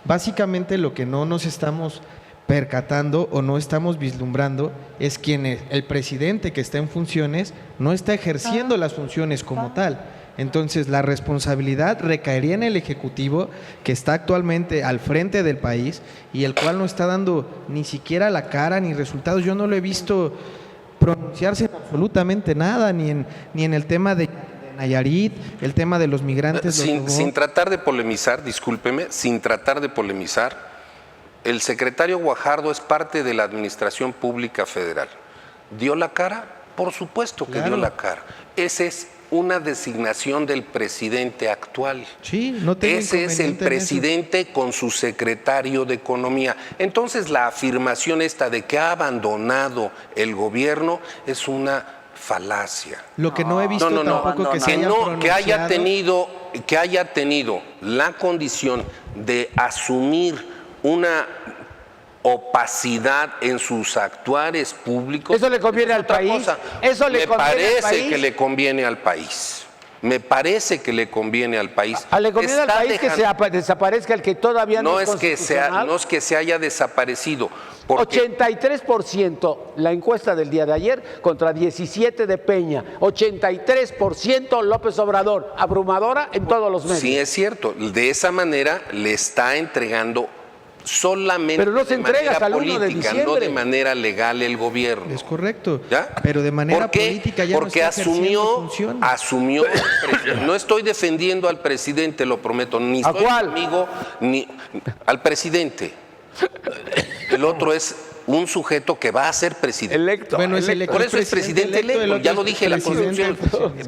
Básicamente lo que no nos estamos percatando o no estamos vislumbrando es que el presidente que está en funciones no está ejerciendo las funciones como tal. Entonces la responsabilidad recaería en el Ejecutivo, que está actualmente al frente del país y el cual no está dando ni siquiera la cara ni resultados. Yo no lo he visto pronunciarse en absolutamente nada, ni en el tema de Nayarit, el tema de los migrantes. Sin tratar de polemizar, discúlpeme, sin tratar de polemizar, el secretario Guajardo es parte de la Administración Pública Federal. ¿Dio la cara? Por supuesto que dio la cara. Esa es una designación del presidente actual. Sí, no tengo Ese es el presidente con su secretario de Economía. Entonces la afirmación esta de que ha abandonado el gobierno es una falacia. Lo que no he visto tampoco que se haya pronunciado. Que haya tenido la condición de asumir una opacidad en sus actuares públicos. ¿Eso le conviene al país? ¿Eso le conviene al país? Me parece que le conviene al país. Me parece que le conviene al país. ¿Le conviene al país que desaparezca el que todavía no es constitucional? No es que se haya desaparecido. 83% la encuesta del día de ayer contra 17% de Peña. 83% López Obrador. Abrumadora en todos los medios. Sí, es cierto. De esa manera le está entregando solamente pero no se entrega hasta el 1 de política, diciembre. no de manera legal el gobierno. Es correcto. ¿Ya? Pero de manera política ya porque no está asumió, no estoy defendiendo al presidente, lo prometo, ni ¿A soy cuál? amigo ni al presidente. El otro es un sujeto que va a ser presidente. Electo. Bueno, es Por eso es presidente electo, ya lo dije, la Constitución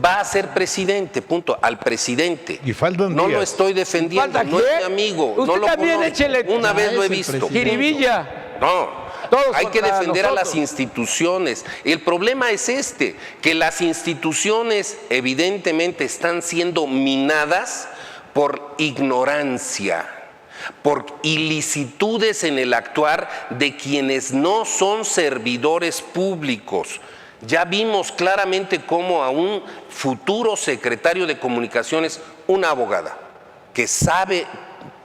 va a ser presidente, punto, al presidente. Y faltan no días. lo estoy defendiendo, ¿Falta no es quién? mi amigo, Usted no lo también conozco. échele- Una vez lo he es el visto. presidente. Jiribilla. No, Todos hay que contra defender a las nosotros. instituciones. El problema es que las instituciones evidentemente están siendo minadas por ignorancia, por ilicitudes en el actuar de quienes no son servidores públicos. Ya vimos claramente cómo a un futuro secretario de Comunicaciones, una abogada que sabe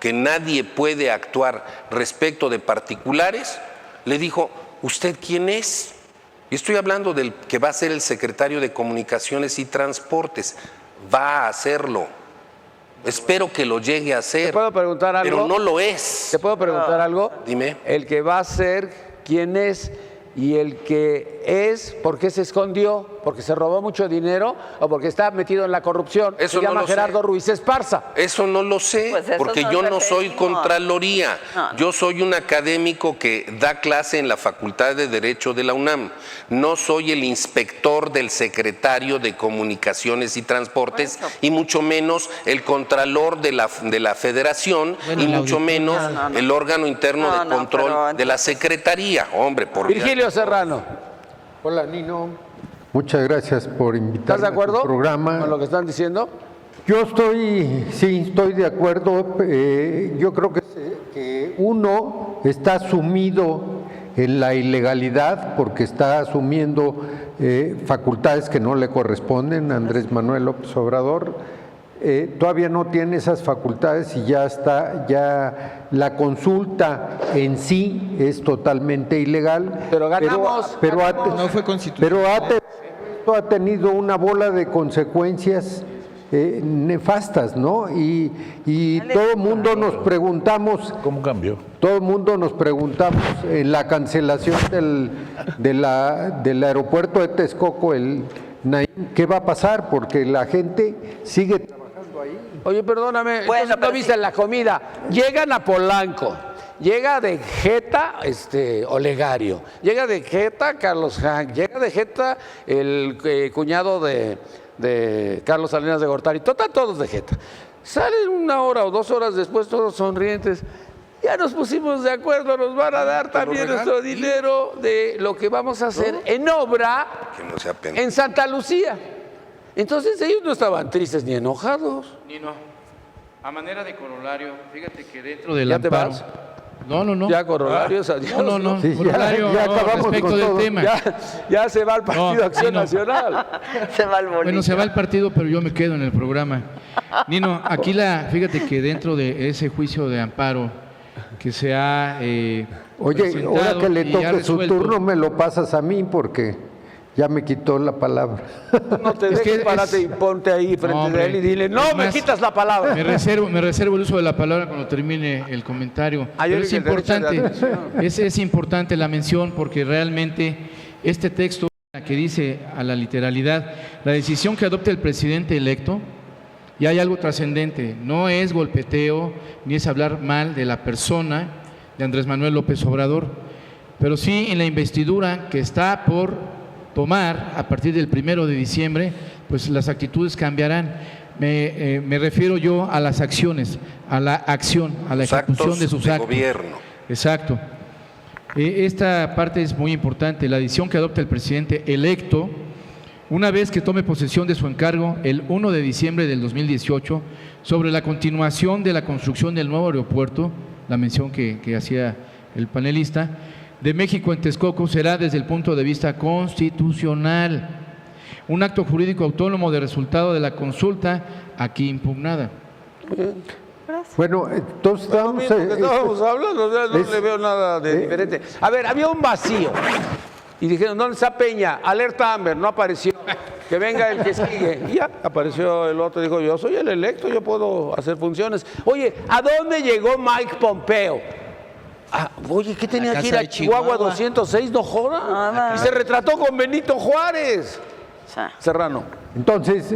que nadie puede actuar respecto de particulares, le dijo, ¿usted quién es? Y estoy hablando del que va a ser el secretario de Comunicaciones y Transportes. Va a hacerlo. Espero que lo llegue a hacer. ¿Te puedo preguntar algo? Pero no lo es. ¿Te puedo preguntar algo? Dime. El que va a ser, ¿quién es? Y el que es, ¿por qué se escondió? ¿Porque se robó mucho dinero o porque está metido en la corrupción? Eso se llama no lo sé. Gerardo Ruiz Esparza. Eso no lo sé, Pues eso porque nos yo no soy referimos. Contraloría. No. Yo soy un académico que da clase en la Facultad de Derecho de la UNAM. No soy el inspector del secretario de Comunicaciones y Transportes, y mucho menos el contralor de la Federación, Bueno, y el mucho auditor. menos el órgano interno No, de no, control pero de la Secretaría. Hombre, por Virgilio Serrano, Hola, Nino. Muchas gracias por invitarme ¿estás de acuerdo a tu programa. con lo que están diciendo? Yo estoy de acuerdo. Yo creo que uno está sumido en la ilegalidad porque está asumiendo facultades que no le corresponden a Andrés Manuel López Obrador. Todavía no tiene esas facultades y ya la consulta en sí es totalmente ilegal. Pero ganamos. No fue constitucional. Pero esto ha tenido una bola de consecuencias nefastas, ¿no? Y todo el mundo nos preguntamos, ¿Cómo cambió? todo el mundo nos preguntamos en la cancelación del aeropuerto de Texcoco, el Naim, ¿qué va a pasar? Porque la gente sigue trabajando ahí. Oye, perdóname, Bueno, entonces no pero viste sí. la comida. Llegan a Polanco, llega de Jeta Olegario, llega de Jeta Carlos Hank, llega de Jeta el cuñado de Carlos Salinas de Gortari, total, todos de Jeta. Salen 1 hora o 2 horas después todos sonrientes. Ya nos pusimos de acuerdo, nos van a dar también nuestro dinero de lo que vamos a hacer en obra que no sea pena. en Santa Lucía. Entonces ellos no estaban tristes ni enojados. Nino, a manera de corolario, fíjate que dentro del ¿Ya te amparo... vas? No. Ya corolarios, adiós. No, Sí, corolario, ya no, acabamos respecto con del todo. tema. Ya se va al Partido No, Acción Nino. Nacional. Se va el bolillo. Bueno, se va el partido, pero yo me quedo en el programa. Nino, aquí fíjate que dentro de ese juicio de amparo que se ha Oye, presentado ahora que le y ha toque su resuelto, turno, me lo pasas a mí porque ya me quitó la palabra. No te Es dejes, que párate es- y ponte ahí frente No, de hombre. él y dile, no Es me más, quitas la palabra. Me reservo el uso de la palabra cuando termine el comentario. Ah, yo Pero es dije el derecho de importante, admisión. es importante la mención porque realmente este texto que dice a la literalidad, la decisión que adopte el presidente electo, y hay algo trascendente, no es golpeteo ni es hablar mal de la persona de Andrés Manuel López Obrador, pero sí en la investidura que está por tomar a partir del 1 de diciembre, pues las actitudes cambiarán. Me refiero yo a las acciones, a la acción, a la Los ejecución actos de sus de actos. gobierno. Exacto. Esta parte es muy importante, la decisión que adopta el presidente electo, una vez que tome posesión de su encargo el 1 de diciembre del 2018, sobre la continuación de la construcción del nuevo aeropuerto, la mención que hacía el panelista, de México en Texcoco será desde el punto de vista constitucional, un acto jurídico autónomo de resultado de la consulta aquí impugnada. Bueno, entonces estamos... Estábamos hablando, no es- le veo nada de diferente. A ver, había un vacío. Y dijeron, ¿dónde está Peña? Alerta Amber, no apareció. Que venga el que sigue. Y ya apareció el otro, dijo, yo soy el electo, yo puedo hacer funciones. Oye, ¿a dónde llegó Mike Pompeo? Ah, oye, ¿qué tenía La que ir casa a de Chihuahua Chihuahua. 206? No joda. Nada. Y se retrató con Benito Juárez. O sea, Serrano. Entonces,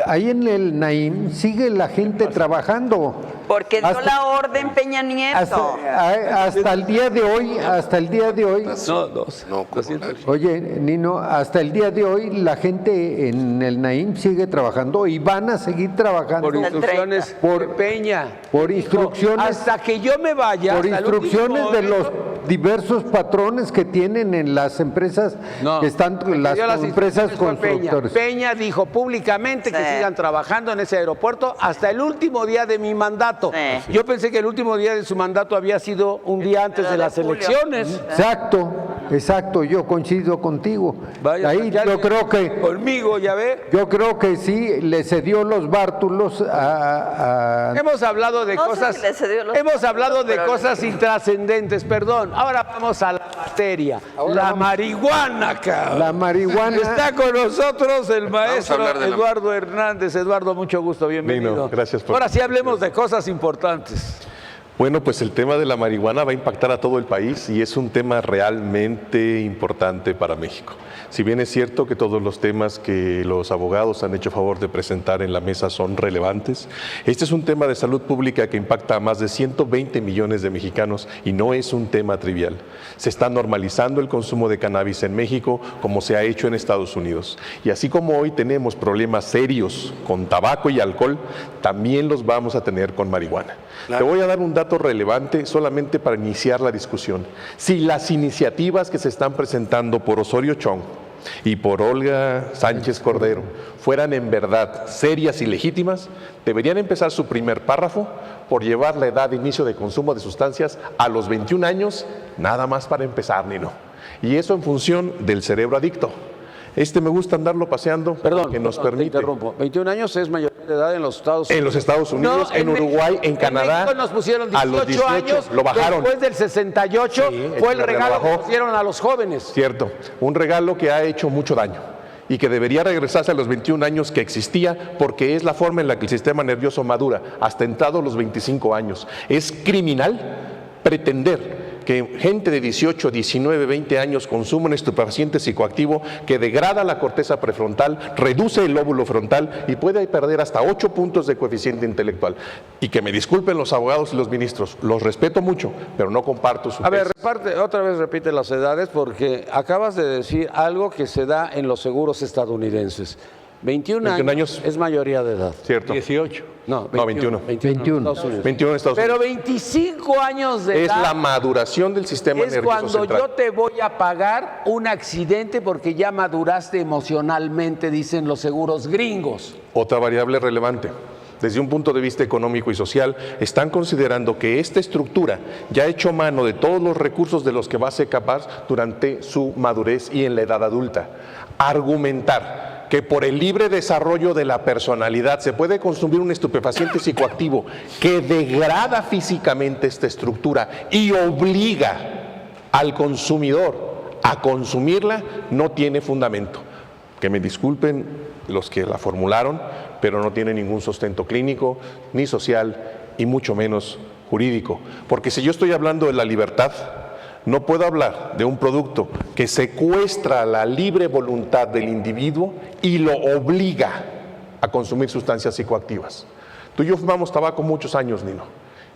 ahí en el Naim sigue la gente trabajando. porque dio Hasta- la orden Peña Nieto. Hasta el día de hoy, No, dos. No, corolario. oye, Nino, hasta el día de hoy la gente en el Naim sigue trabajando y van a seguir trabajando Por instrucciones de Peña. por Dijo, instrucciones- hasta que yo me vaya. por hasta el instrucciones último de los momento. diversos patrones que tienen en las empresas que están El que las dio empresas instrucciones fue Peña. constructores. Peña dijo públicamente que Sí. sigan trabajando en ese aeropuerto hasta el último día de mi mandato. Sí. Yo pensé que el último día de su mandato había sido un día antes Pero de de las julio. elecciones. Exacto. exacto, yo coincido contigo. Vaya, Ahí ya yo creo que conmigo, ya ve. yo creo que sí le cedió los bártulos a Hemos hablado de No sé cosas, si le cedió los hemos hablado de pero- cosas intrascendentes, perdón. Ahora vamos a la materia, la marihuana, cabrón. la marihuana. Está con nosotros el maestro hablar de la- Eduardo Hernández. Eduardo, mucho gusto, bienvenido. Nino, gracias por- Ahora sí hablemos de cosas importantes. Bueno, pues el tema de la marihuana va a impactar a todo el país y es un tema realmente importante para México. Si bien es cierto que todos los temas que los abogados han hecho favor de presentar en la mesa son relevantes, este es un tema de salud pública que impacta a más de 120 millones de mexicanos y no es un tema trivial. Se está normalizando el consumo de cannabis en México como se ha hecho en Estados Unidos. Y así como hoy tenemos problemas serios con tabaco y alcohol, también los vamos a tener con marihuana. Te voy a dar un dato relevante solamente para iniciar la discusión. Si las iniciativas que se están presentando por Osorio Chong y por Olga Sánchez Cordero fueran en verdad serias y legítimas, deberían empezar su primer párrafo por llevar la edad de inicio de consumo de sustancias a los 21 años, nada más para empezar, Nino. Y eso en función del cerebro adicto. Me gusta andarlo paseando, Perdón, que nos te permite. interrumpo. 21 años es mayoría de edad en los Estados Unidos. En los Estados Unidos, en Uruguay, en Canadá. México nos pusieron 18, a los 18 años. lo bajaron. Después del 68 Sí, fue el Echeverría regalo lo que bajó. pusieron a los jóvenes. Cierto, un regalo que ha hecho mucho daño y que debería regresarse a los 21 años que existía porque es la forma en la que el sistema nervioso madura hasta entrados los 25 años. Es criminal pretender que gente de 18, 19, 20 años consuma un estupefaciente psicoactivo que degrada la corteza prefrontal, reduce el lóbulo frontal y puede perder hasta 8 puntos de coeficiente intelectual. Y que me disculpen los abogados y los ministros, los respeto mucho, pero no comparto su A ver, tesis. otra vez repite las edades porque acabas de decir algo que se da en los seguros estadounidenses. 21 años es mayoría de edad. Cierto. 18. No, 21. 21. Estados Unidos. 21 en Estados Pero Unidos. 25 años de Es edad la maduración del sistema es nervioso cuando central. yo te voy a pagar un accidente porque ya maduraste emocionalmente, dicen los seguros gringos. Otra variable relevante. Desde un punto de vista económico y social, están considerando que esta estructura ya ha hecho mano de todos los recursos de los que va a ser capaz durante su madurez y en la edad adulta. Argumentar que por el libre desarrollo de la personalidad se puede consumir un estupefaciente psicoactivo que degrada físicamente esta estructura y obliga al consumidor a consumirla, no tiene fundamento. Que me disculpen los que la formularon, pero no tiene ningún sustento clínico, ni social, y mucho menos jurídico. Porque si yo estoy hablando de la libertad, no puedo hablar de un producto que secuestra la libre voluntad del individuo y lo obliga a consumir sustancias psicoactivas. Tú y yo fumamos tabaco muchos años, Nino,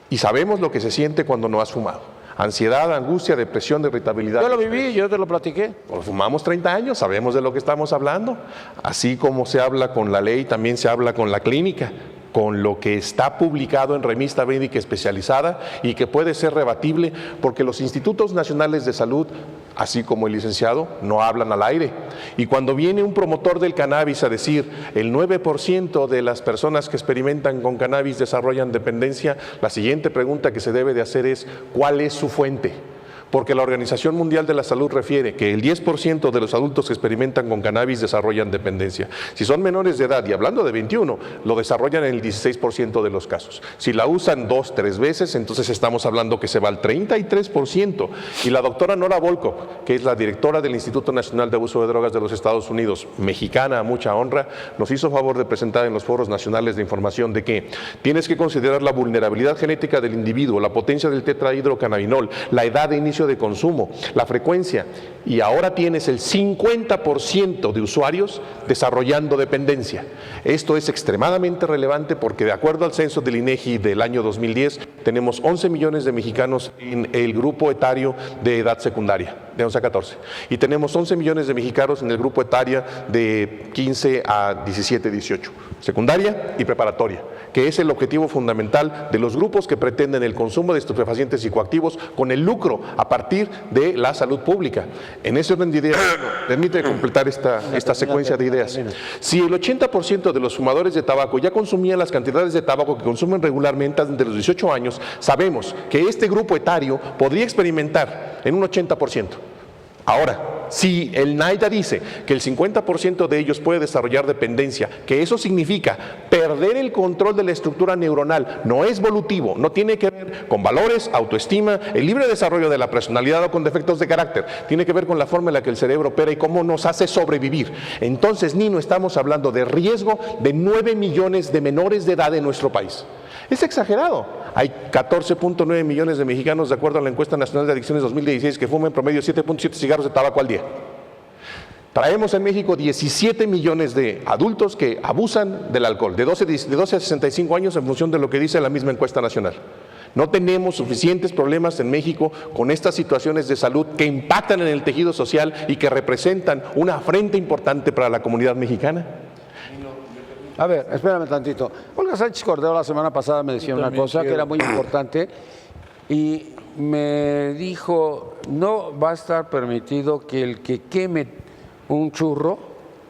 y sabemos lo que se siente cuando no has fumado. Ansiedad, angustia, depresión, irritabilidad. Yo lo viví, yo te lo platiqué. Pues fumamos 30 años, sabemos de lo que estamos hablando. Así como se habla con la ley, también se habla con la clínica, con lo que está publicado en revista médica especializada y que puede ser rebatible porque los institutos nacionales de salud, así como el licenciado, no hablan al aire. Y cuando viene un promotor del cannabis a decir el 9% de las personas que experimentan con cannabis desarrollan dependencia, la siguiente pregunta que se debe de hacer es ¿cuál es su fuente? Porque la Organización Mundial de la Salud refiere que el 10% de los adultos que experimentan con cannabis desarrollan dependencia. Si son menores de edad, y hablando de 21, lo desarrollan en el 16% de los casos. Si la usan 2, 3 veces, entonces estamos hablando que se va al 33%. Y la doctora Nora Volkov, que es la directora del Instituto Nacional de Abuso de Drogas de los Estados Unidos, mexicana a mucha honra, nos hizo favor de presentar en los foros nacionales de información de que tienes que considerar la vulnerabilidad genética del individuo, la potencia del tetrahidrocannabinol, la edad de inicio de consumo, la frecuencia, y ahora tienes el 50% de usuarios desarrollando dependencia. Esto es extremadamente relevante porque de acuerdo al censo del INEGI del año 2010, tenemos 11 millones de mexicanos en el grupo etario de edad secundaria, de 11 a 14, y tenemos 11 millones de mexicanos en el grupo etario de 15 a 17, 18, secundaria y preparatoria, que es el objetivo fundamental de los grupos que pretenden el consumo de estupefacientes psicoactivos con el lucro a partir de la salud pública. En ese orden de ideas, permite completar esta secuencia de ideas. Si el 80% de los fumadores de tabaco ya consumían las cantidades de tabaco que consumen regularmente desde los 18 años, sabemos que este grupo etario podría experimentar en un 80%. Ahora, si el NAIDA dice que el 50% de ellos puede desarrollar dependencia, que eso significa perder el control de la estructura neuronal, no es volutivo, no tiene que ver con valores, autoestima, el libre desarrollo de la personalidad o con defectos de carácter, tiene que ver con la forma en la que el cerebro opera y cómo nos hace sobrevivir. Entonces, Nino, estamos hablando de riesgo de 9 millones de menores de edad en nuestro país. Es exagerado. Hay 14.9 millones de mexicanos, de acuerdo a la encuesta nacional de adicciones 2016, que fuman en promedio 7.7 cigarros de tabaco al día. Traemos en México 17 millones de adultos que abusan del alcohol, de 12 a 65 años, en función de lo que dice la misma encuesta nacional. No tenemos suficientes problemas en México con estas situaciones de salud que impactan en el tejido social y que representan una afrenta importante para la comunidad mexicana. A ver, espérame tantito. Olga Sánchez Cordero la semana pasada me decía una cosa que era muy importante y me dijo, no va a estar permitido que el que queme un churro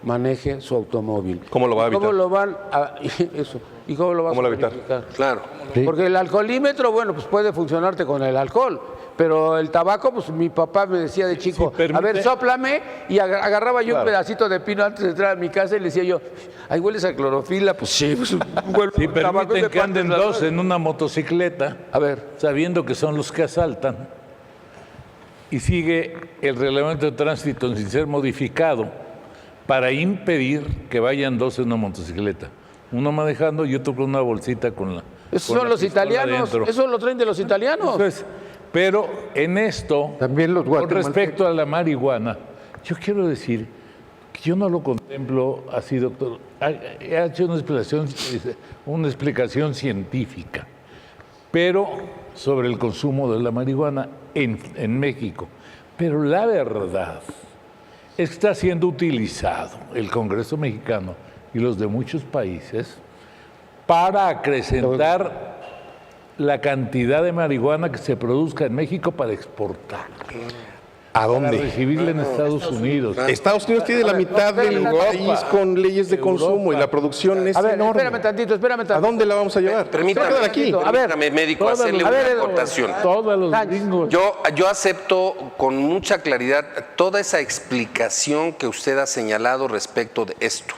maneje su automóvil. ¿Cómo lo va a evitar? ¿Cómo lo van a, eso? ¿Y cómo lo vas ¿Cómo a lo evitar? verificar? Claro. Sí. Porque el alcoholímetro, bueno, pues puede funcionarte con el alcohol, pero el tabaco, pues mi papá me decía de chico, a ver, sóplame, y agarraba yo un pedacito de pino antes de entrar a mi casa y le decía yo, ay, hueles a clorofila, pues sí, pues huele Si a tabaco permiten de que anden partes, dos en una motocicleta, A ver, sabiendo que son los que asaltan, y sigue el reglamento de tránsito sin ser modificado para impedir que vayan dos en una motocicleta. Uno manejando y otro con una bolsita con la... esos con son la los pistola italianos, dentro. eso lo traen de los italianos. Entonces, pero en esto, También los con guatemaltecos. respecto a la marihuana, yo quiero decir que yo no lo contemplo así, doctor. He hecho una explicación científica, pero sobre el consumo de la marihuana en México. Pero la verdad es que está siendo utilizado el Congreso mexicano y los de muchos países para acrecentar la cantidad de marihuana que se produzca en México para exportar, ¿A para dónde? recibirla en Estados Unidos. Estados Unidos tiene la mitad del Europa. país con leyes de Europa. consumo y la producción es A ver, enorme. espérame tantito. ¿A dónde la vamos a llevar? Permítame, Se va a quedar aquí. A ver, permítame, médico, Todos hacerle los- una a ver, acotación. Todos los Sánchez. gringos. Yo acepto con mucha claridad toda esa explicación que usted ha señalado respecto de esto.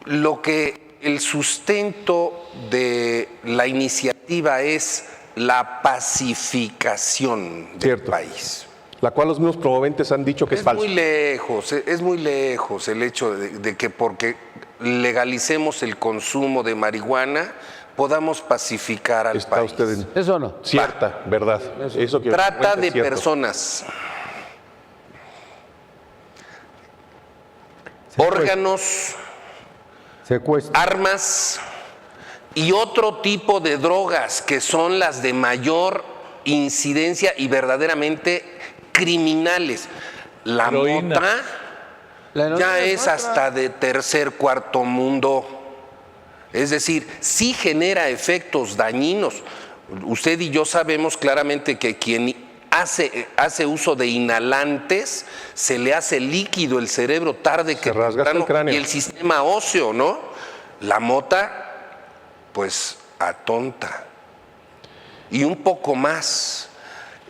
Lo que el sustento de la iniciativa es la pacificación del Cierto. país. La cual los mismos promoventes han dicho que es falso. Es muy lejos el hecho de que porque legalicemos el consumo de marihuana podamos pacificar al Está país. usted en Eso no. cierta verdad. Eso que Trata cuenta de es cierto. personas, órganos, Secuestro. armas y otro tipo de drogas que son las de mayor incidencia y verdaderamente criminales. La Heroína. mota La heroína ya es es nuestra. hasta de tercer, cuarto mundo. Es decir, sí genera efectos dañinos. Usted y yo sabemos claramente que quien hace uso de inhalantes, se le hace líquido el cerebro tarde que rasga hasta el temprano, cráneo. y el sistema óseo, ¿no? La mota, pues atonta. Y un poco más.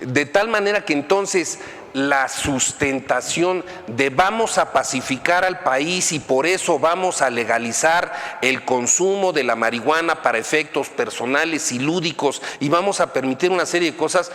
De tal manera que entonces la sustentación de vamos a pacificar al país y por eso vamos a legalizar el consumo de la marihuana para efectos personales y lúdicos y vamos a permitir una serie de cosas.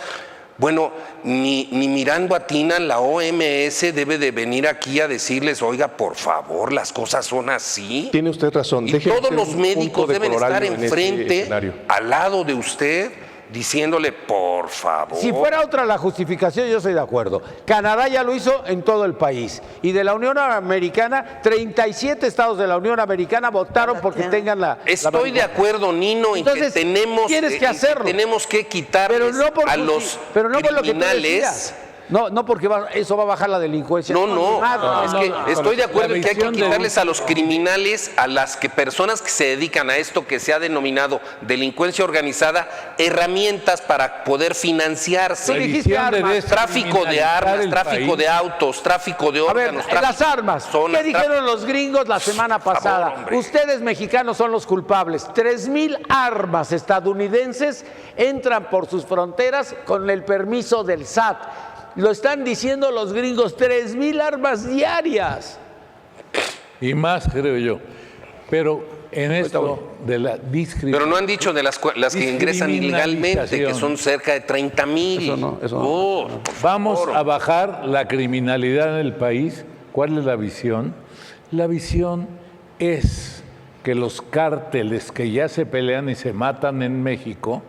Bueno, ni mirando a Tina, la OMS debe de venir aquí a decirles, oiga, por favor, las cosas son así. Tiene usted razón. Y Déjeme todos hacer los un médicos punto de deben estar corolario en ese enfrente, escenario. al lado de usted, diciéndole, por favor. Si fuera otra la justificación, yo estoy de acuerdo. Canadá ya lo hizo en todo el país. Y de la Unión Americana, 37 estados de la Unión Americana votaron porque tengan la... Estoy de acuerdo, Nino, en Entonces, que tenemos, tienes que hacerlo. tenemos que quitarles Pero no por, a los pero no por lo que tú criminales. decías. No porque eso va a bajar la delincuencia. No, no, nada. es que estoy de acuerdo en que hay que visión de- quitarles a los criminales, a las personas que se dedican a esto que se ha denominado delincuencia organizada, herramientas para poder financiarse. Tú dijiste armas. Tráfico de armas, tráfico de autos, tráfico de A ver, órganos, las armas. personas, ¿Qué dijeron los gringos la semana Por favor, pasada? hombre. Ustedes mexicanos son los culpables. 3,000 armas estadounidenses entran por sus fronteras con el permiso del SAT. lo están diciendo los gringos, 3,000 armas diarias. Y más, creo yo. Pero en esto de la discriminación. Pero no han dicho de las que ingresan ilegalmente, que son cerca de 30,000. Eso no. Vamos a bajar la criminalidad en el país. ¿Cuál es la visión? La visión es que los cárteles que ya se pelean y se matan en México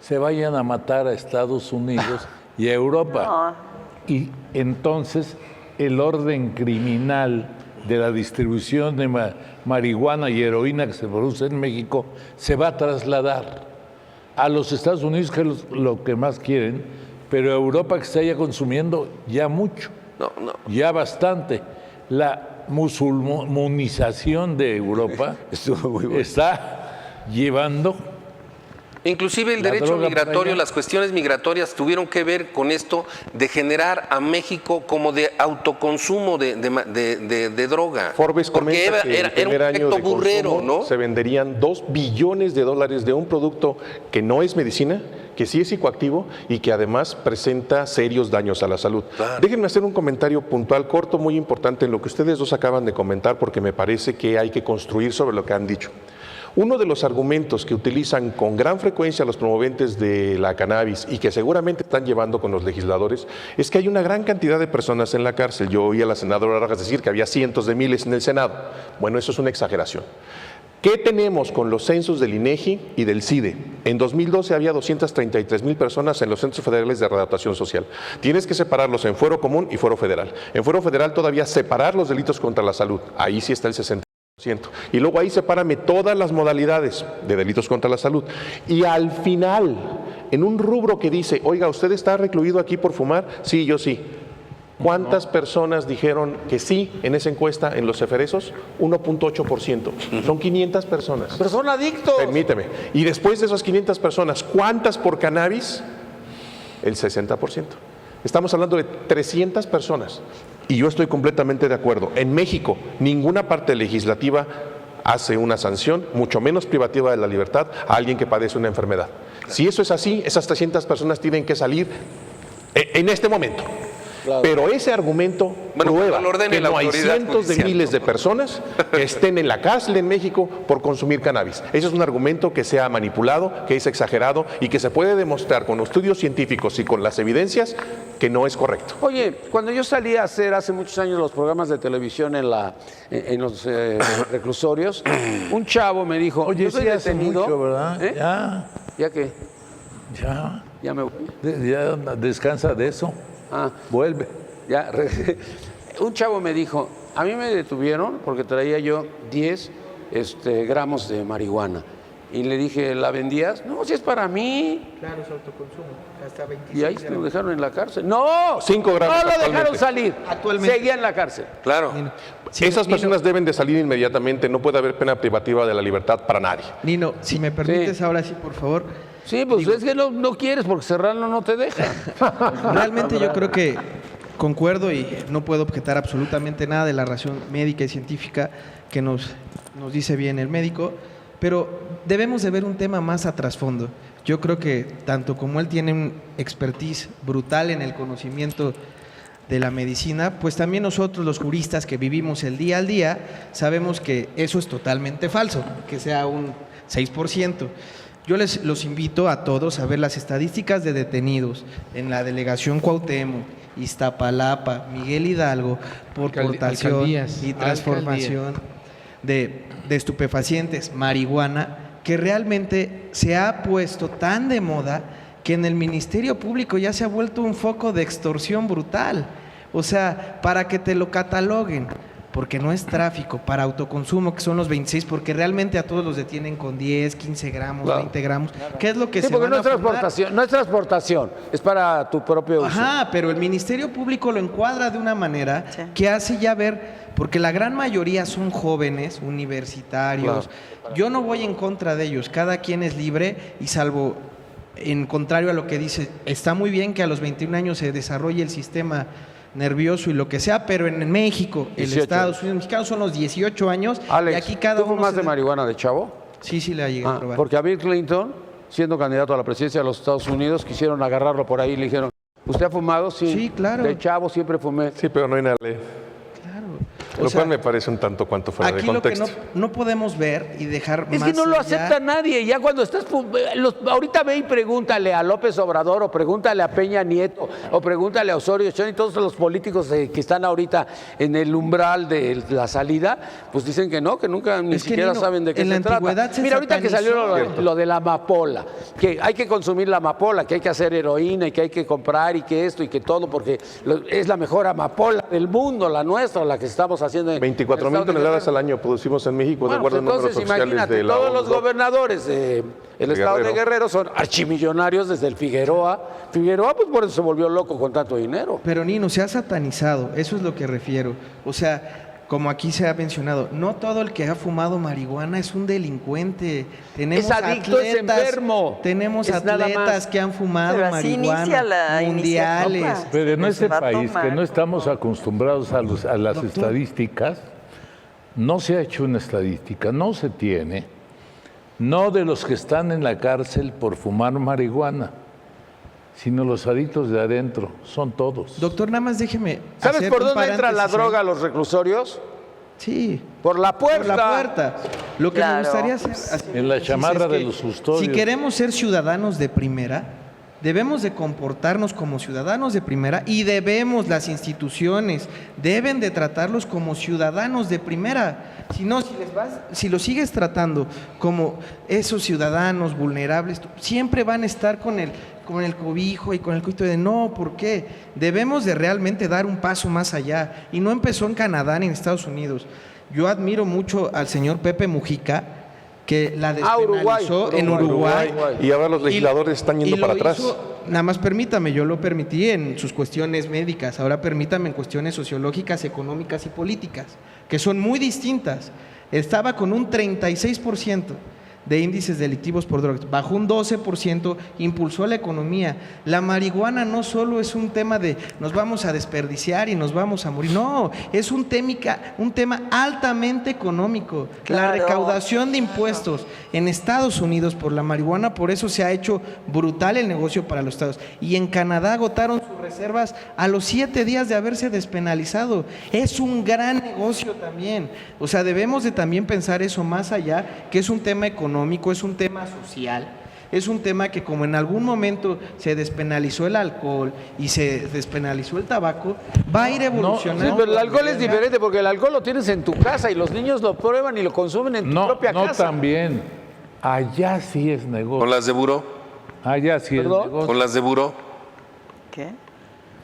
se vayan a matar a Estados Unidos y a Europa. Y entonces el orden criminal de la distribución de marihuana y heroína que se produce en México se va a trasladar a los Estados Unidos, que es lo que más quieren, pero a Europa, que está ya consumiendo ya mucho, ya bastante. La musulmanización de Europa está llevando... Inclusive el derecho migratorio, las cuestiones migratorias tuvieron que ver con esto de generar a México como de autoconsumo de droga. Forbes comenta que era el primer un año efecto de burrero, consumo ¿no? se venderían $2 billones de un producto que no es medicina, que sí es psicoactivo y que además presenta serios daños a la salud. Claro. Déjenme hacer un comentario puntual, corto, muy importante en lo que ustedes dos acaban de comentar, porque me parece que hay que construir sobre lo que han dicho. Uno de los argumentos que utilizan con gran frecuencia los promoventes de la cannabis y que seguramente están llevando con los legisladores es que hay una gran cantidad de personas en la cárcel. Yo oí a la senadora Vargas decir que había cientos de miles en el Senado. Bueno, eso es una exageración. ¿Qué tenemos con los censos del INEGI y del CIDE? En 2012 había 233,000 personas en los centros federales de readaptación social. Tienes que separarlos en fuero común y fuero federal. En fuero federal todavía separar los delitos contra la salud. Ahí sí está el 60%. Y luego ahí sepárame todas las modalidades de delitos contra la salud. Y al final, en un rubro que dice, oiga, ¿usted está recluido aquí por fumar? Sí, yo sí. ¿Cuántas personas dijeron que sí en esa encuesta en los ceferesos? 1.8%. Son 500 personas. Pero son adictos. Permíteme. Y después de esas 500 personas, ¿cuántas por cannabis? El 60%. Estamos hablando de 300 personas. Y yo estoy completamente de acuerdo. En México, ninguna parte legislativa hace una sanción, mucho menos privativa de la libertad, a alguien que padece una enfermedad. Si eso es así, esas 300 personas tienen que salir en este momento. Claro. Pero ese argumento prueba que no hay cientos de miles de personas que estén en la cárcel en México por consumir cannabis. Ese es un argumento que se ha manipulado, que es exagerado y que se puede demostrar con estudios científicos y con las evidencias que no es correcto. Oye, cuando yo salí a hacer hace muchos años los programas de televisión en los reclusorios, un chavo me dijo, oye, yo soy detenido, mucho, ¿verdad? ¿Eh? ¿Ya qué? Ya me voy. Ya descansa de eso. Vuelve. Ya. Un chavo me dijo, a mí me detuvieron porque traía yo 10 gramos de marihuana. Y le dije, ¿la vendías? No, si es para mí. Claro, es autoconsumo. Hasta 26 Y ahí lo dejaron en la cárcel. ¡No! 5 gramos No lo dejaron actualmente. salir. Actualmente. Seguía en la cárcel. Claro. Esas personas deben de salir inmediatamente. No puede haber pena privativa de la libertad para nadie. Nino, si me permites ahora sí, por favor. Sí, pues es que no quieres porque Serrano no te deja. Realmente yo creo que concuerdo y no puedo objetar absolutamente nada de la razón médica y científica que nos dice bien el médico, pero debemos de ver un tema más a trasfondo. Yo creo que tanto como él tiene un expertise brutal en el conocimiento de la medicina, pues también nosotros los juristas que vivimos el día al día sabemos que eso es totalmente falso, que sea un 6%. Yo los invito a todos a ver las estadísticas de detenidos en la delegación Cuauhtémoc, Iztapalapa, Miguel Hidalgo, por portación alcaldías, y transformación de estupefacientes, marihuana, que realmente se ha puesto tan de moda que en el Ministerio Público ya se ha vuelto un foco de extorsión brutal. O sea, para que te lo cataloguen, porque no es tráfico, para autoconsumo, que son los 26, porque realmente a todos los detienen con 10, 15 gramos, claro, 20 gramos. Claro. ¿Qué es lo que sí, se porque van a transportación, no es transportación, es para tu propio uso. Ajá, pero el Ministerio Público lo encuadra de una manera que hace ya ver, porque la gran mayoría son jóvenes, universitarios. Claro. Yo no voy en contra de ellos, cada quien es libre y salvo, en contrario a lo que dice, está muy bien que a los 21 años se desarrolle el sistema nervioso y lo que sea, pero en México, el Estados Unidos mexicano son los 18 años. Alex, y aquí cada ¿tú fumas de marihuana de chavo? Sí, le ha llegado a probar. Porque a Bill Clinton, siendo candidato a la presidencia de los Estados Unidos, quisieron agarrarlo por ahí y le dijeron, ¿Usted ha fumado? Sí. Sí, claro. De chavo siempre fumé. Sí, pero no hay nada. Claro. Lo cual me parece un tanto cuanto fuera de Aquí lo que contexto. no podemos ver y dejar Es más que no lo allá- acepta nadie. Ya cuando estás. Ahorita ve y pregúntale a López Obrador, o pregúntale a Peña Nieto, o pregúntale a Osorio Chong y todos los políticos que están ahorita en el umbral de la salida, pues dicen que no, que nunca ni Es que, siquiera Nino, saben de qué en la se trata. antigüedad se Mira, ahorita que salió satanizó. lo de la amapola, que hay que consumir la amapola, que hay que hacer heroína y que hay que comprar y que esto y que todo, porque es la mejor amapola del mundo, la nuestra, la que estamos haciendo. 24,000 toneladas al año producimos en México, de Bueno, acuerdo pues a números entonces oficiales imagínate, de la todos los ONU. gobernadores del estado de Guerrero son archimillonarios desde el Figueroa. Figueroa, pues por eso se volvió loco con tanto dinero. Pero Nino, se ha satanizado, eso es lo que refiero. O sea, como aquí se ha mencionado, no todo el que ha fumado marihuana es un delincuente. Tenemos Es adicto, es enfermo. Tenemos Es nada atletas más. que han fumado Pero así inicia marihuana, la mundiales. iniciativa. Pero en Pues este va a país, tomar. que no estamos acostumbrados a las Doctor. estadísticas, no se ha hecho una estadística, no se tiene, no de los que están en la cárcel por fumar marihuana, sino los adictos de adentro, son todos. Doctor, nada más déjeme. ¿Sabes hacer por un dónde entra la paréntesis ahí. droga a los reclusorios? Sí. Por la puerta. Por la puerta. Lo que Claro. me gustaría hacer así, En la es chamarra que de los custodios. Si queremos ser ciudadanos de primera, debemos de comportarnos como ciudadanos de primera y las instituciones deben de tratarlos como ciudadanos de primera. Si no, si los sigues tratando como esos ciudadanos vulnerables, siempre van a estar con el cobijo y con el coito de no, ¿por qué? Debemos de realmente dar un paso más allá. Y no empezó en Canadá ni en Estados Unidos. Yo admiro mucho al señor Pepe Mujica, que la despenalizó en Uruguay. Y ahora los legisladores están yendo y lo para atrás. Nada más permítame, yo lo permití en sus cuestiones médicas, ahora permítame en cuestiones sociológicas, económicas y políticas, que son muy distintas. Estaba con un 36% de índices delictivos por drogas, bajó un 12%, impulsó la economía. La marihuana no solo es un tema de nos vamos a desperdiciar y nos vamos a morir, no, es un tema altamente económico. La Claro. recaudación de impuestos en Estados Unidos por la marihuana, por eso se ha hecho brutal el negocio para los estados. Y en Canadá agotaron sus reservas a los 7 días de haberse despenalizado. Es un gran negocio también. O sea, debemos de también pensar eso más allá, que es un tema económico, es un tema social, es un tema que como en algún momento se despenalizó el alcohol y se despenalizó el tabaco, va a ir Sí, evolucionando. pero el alcohol es diferente porque el alcohol lo tienes en tu casa y los niños lo prueban y lo consumen en tu propia No, casa. también. Allá sí es negocio. Con las de buró, Allá sí es ¿Perdón? negocio. con las de buró. ¿Qué?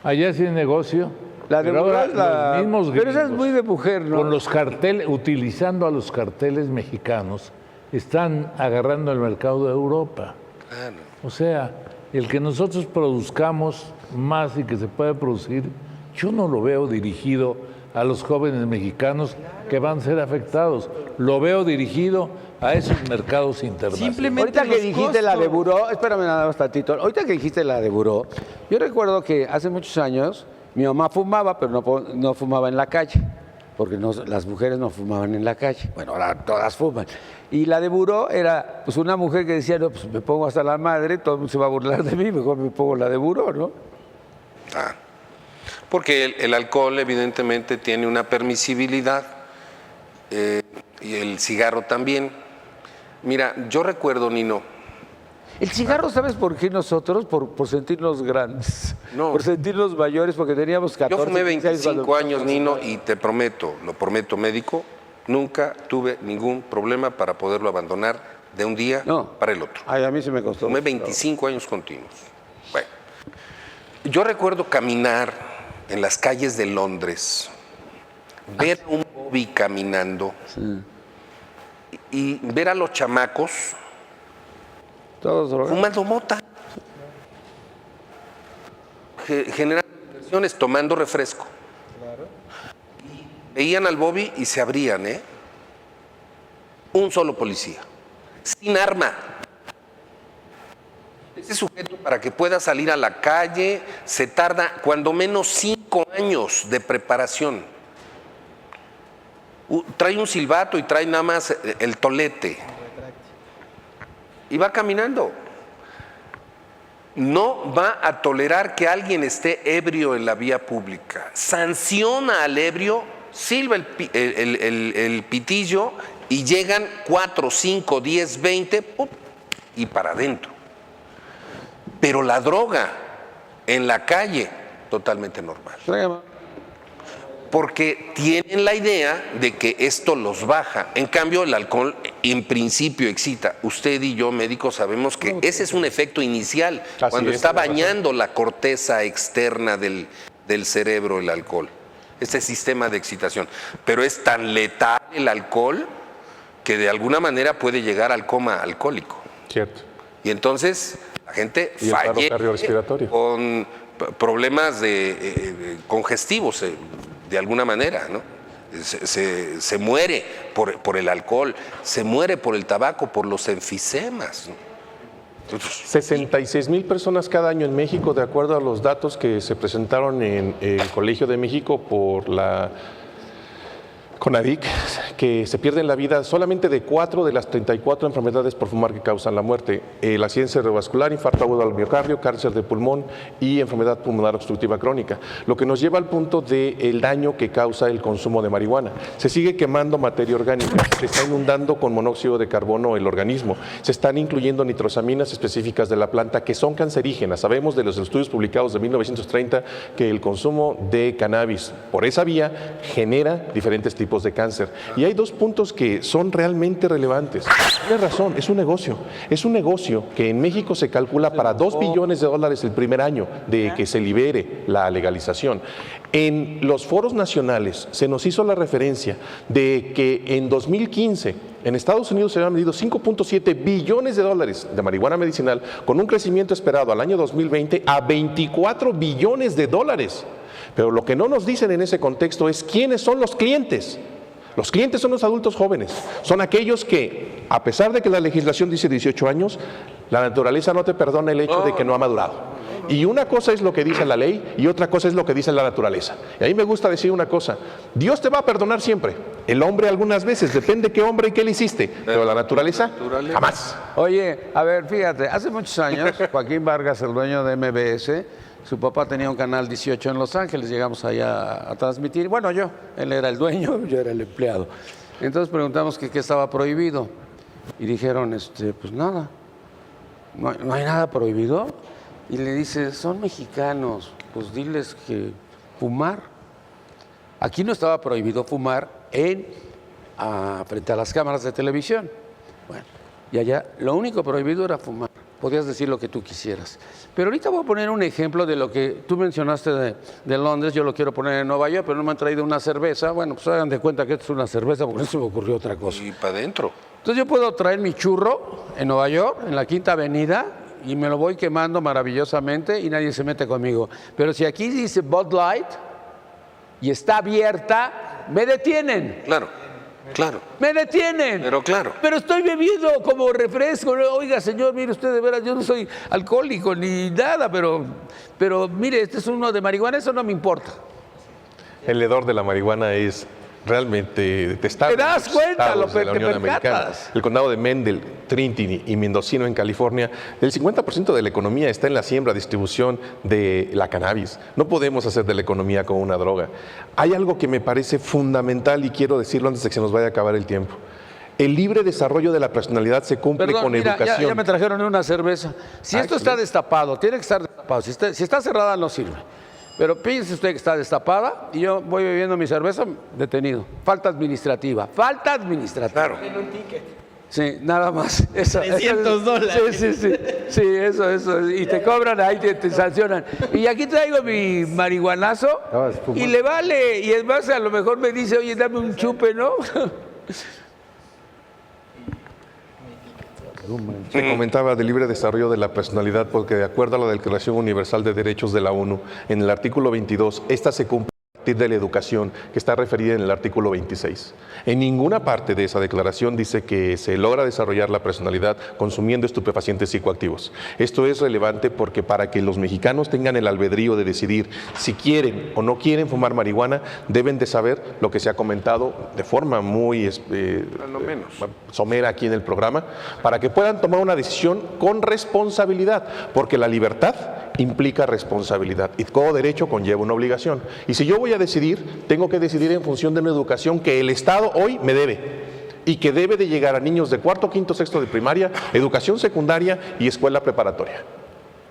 Allá sí es negocio. La de Pero ahora buró es la- los mismos pero esa es gringos, muy de mujer, ¿no? Con los carteles, utilizando a los carteles mexicanos, están agarrando el mercado de Europa. Claro. O sea, el que nosotros produzcamos más y que se pueda producir, yo no lo veo dirigido a los jóvenes mexicanos que van a ser afectados. Lo veo dirigido a esos mercados internacionales. Simplemente Ahorita que los dijiste la de costos. buró, espérame nada más tantito. Ahorita que dijiste la de buró, yo recuerdo que hace muchos años mi mamá fumaba, pero no fumaba en la calle, porque las mujeres no fumaban en la calle. Bueno, ahora todas fuman. Y la de buró era pues una mujer que decía, no, pues me pongo hasta la madre, todo el mundo se va a burlar de mí, mejor me pongo la de buró, ¿no? Ah, porque el alcohol evidentemente tiene una permisibilidad y el cigarro también. Mira, yo recuerdo, Nino, El cigarro, ¿sabes por qué nosotros? Por sentirnos grandes, No. por sentirnos mayores, porque teníamos 14, yo fumé 15 años 25 cuando- años, Nino, y te prometo, lo prometo médico, nunca tuve ningún problema para poderlo abandonar de un día No. para el otro. Ay, a mí se me costó. Fumé 25 años continuos. Bueno, yo recuerdo caminar en las calles de Londres, ver a un Bobby caminando y ver a los chamacos Todos drogados. fumando mota, generando diversiones, tomando refresco. Y veían al Bobby y se abrían, ¿eh? Un solo policía, sin arma. Ese sujeto, para que pueda salir a la calle, se tarda cuando menos 5 años de preparación. Trae un silbato y trae nada más el tolete. Y va caminando. no va a tolerar que alguien esté ebrio en la vía pública. Sanciona al ebrio, silba el pitillo y llegan 4, 5, 10, 20 y para adentro. Pero la droga en la calle, totalmente normal. Porque tienen la idea de que esto los baja. En cambio, el alcohol en principio excita. Usted y yo, médicos, sabemos que ese es un efecto inicial, cuando está bañando la corteza externa del cerebro el alcohol. Este sistema de excitación. Pero es tan letal el alcohol que de alguna manera puede llegar al coma alcohólico. Cierto. Y entonces la gente Y el paro fallece cardiorrespiratorio. con problemas congestivos, de alguna manera, ¿no? Se muere por el alcohol, se muere por el tabaco, por los enfisemas, ¿no? 66,000 personas cada año en México, de acuerdo a los datos que se presentaron en el Colegio de México por la CONADIC, que se pierden la vida solamente de 4 de las 34 enfermedades por fumar que causan la muerte: el accidente cerebrovascular, infarto agudo al miocardio, cáncer de pulmón y enfermedad pulmonar obstructiva crónica, lo que nos lleva al punto del daño que causa el consumo de marihuana. Se sigue quemando materia orgánica, se está inundando con monóxido de carbono el organismo, se están incluyendo nitrosaminas específicas de la planta que son cancerígenas. Sabemos de los estudios publicados de 1930 que el consumo de cannabis por esa vía genera diferentes tipos de cáncer. Y hay 2 puntos que son realmente relevantes. Tienes razón, es un negocio. Es un negocio que en México se calcula para $2 billones el primer año de que se libere la legalización. En los foros nacionales se nos hizo la referencia de que en 2015 en Estados Unidos se habían medido $5.7 billones de marihuana medicinal, con un crecimiento esperado al año 2020 a $24 billones. Pero lo que no nos dicen en ese contexto es quiénes son los clientes. Los clientes son los adultos jóvenes, son aquellos que, a pesar de que la legislación dice 18 años, la naturaleza no te perdona el hecho de que no ha madurado. Y una cosa es lo que dice la ley y otra cosa es lo que dice la naturaleza. Y a mí me gusta decir una cosa: Dios te va a perdonar siempre. El hombre algunas veces, depende qué hombre y qué le hiciste, pero la naturaleza jamás. Oye, a ver, fíjate, hace muchos años, Joaquín Vargas, el dueño de MBS, su papá tenía un canal 18 en Los Ángeles, llegamos allá a transmitir. Bueno, él era el dueño, yo era el empleado. Entonces preguntamos que qué estaba prohibido y dijeron, pues nada, no hay nada prohibido. Y le dice, son mexicanos, pues diles que fumar. Aquí no estaba prohibido fumar frente a las cámaras de televisión. Bueno, y allá lo único prohibido era fumar. Podías decir lo que tú quisieras. Pero ahorita voy a poner un ejemplo de lo que tú mencionaste de Londres. Yo lo quiero poner en Nueva York, pero no me han traído una cerveza. Bueno, pues hagan de cuenta que esto es una cerveza porque no se me ocurrió otra cosa. Y para adentro. Entonces yo puedo traer mi churro en Nueva York, en la Quinta Avenida, y me lo voy quemando maravillosamente y nadie se mete conmigo. Pero si aquí dice Bud Light y está abierta, me detienen. Claro. Me detienen. Pero claro. Pero estoy bebiendo como refresco. Oiga, señor, mire usted, de veras, yo no soy alcohólico ni nada, pero mire, este es uno de marihuana, eso no me importa. El hedor de la marihuana es realmente detestable. ¿Te das cuenta? De la Unión Americana. El condado de Mendel, Trinity y Mendocino en California, el 50% de la economía está en la siembra, distribución de la cannabis. No podemos hacer de la economía como una droga. Hay algo que me parece fundamental y quiero decirlo antes de que se nos vaya a acabar el tiempo. El libre desarrollo de la personalidad se cumple con educación. Ya me trajeron una cerveza. Si esto está destapado, tiene que estar destapado. Si está cerrada, no sirve. Pero piense usted que está destapada y yo voy bebiendo mi cerveza, detenido. Falta administrativa. Claro. En un ticket. Sí, nada más. Eso, $300. Sí, eso. Y te cobran, ahí te sancionan. Y aquí traigo mi marihuanazo y le vale. Y es más, a lo mejor me dice, oye, dame un chupe, ¿no? Se comentaba del libre desarrollo de la personalidad porque de acuerdo a la Declaración Universal de Derechos de la ONU, en el artículo 22, esta se cumple en partir de la educación que está referida en el artículo 26. En ninguna parte de esa declaración dice que se logra desarrollar la personalidad consumiendo estupefacientes psicoactivos. Esto es relevante porque para que los mexicanos tengan el albedrío de decidir si quieren o no quieren fumar marihuana, deben de saber lo que se ha comentado de forma muy somera aquí en el programa, para que puedan tomar una decisión con responsabilidad, porque la libertad implica responsabilidad y todo derecho conlleva una obligación. Y si yo voy a decidir, tengo que decidir en función de una educación que el Estado hoy me debe y que debe de llegar a niños de cuarto, quinto, sexto de primaria, educación secundaria y escuela preparatoria.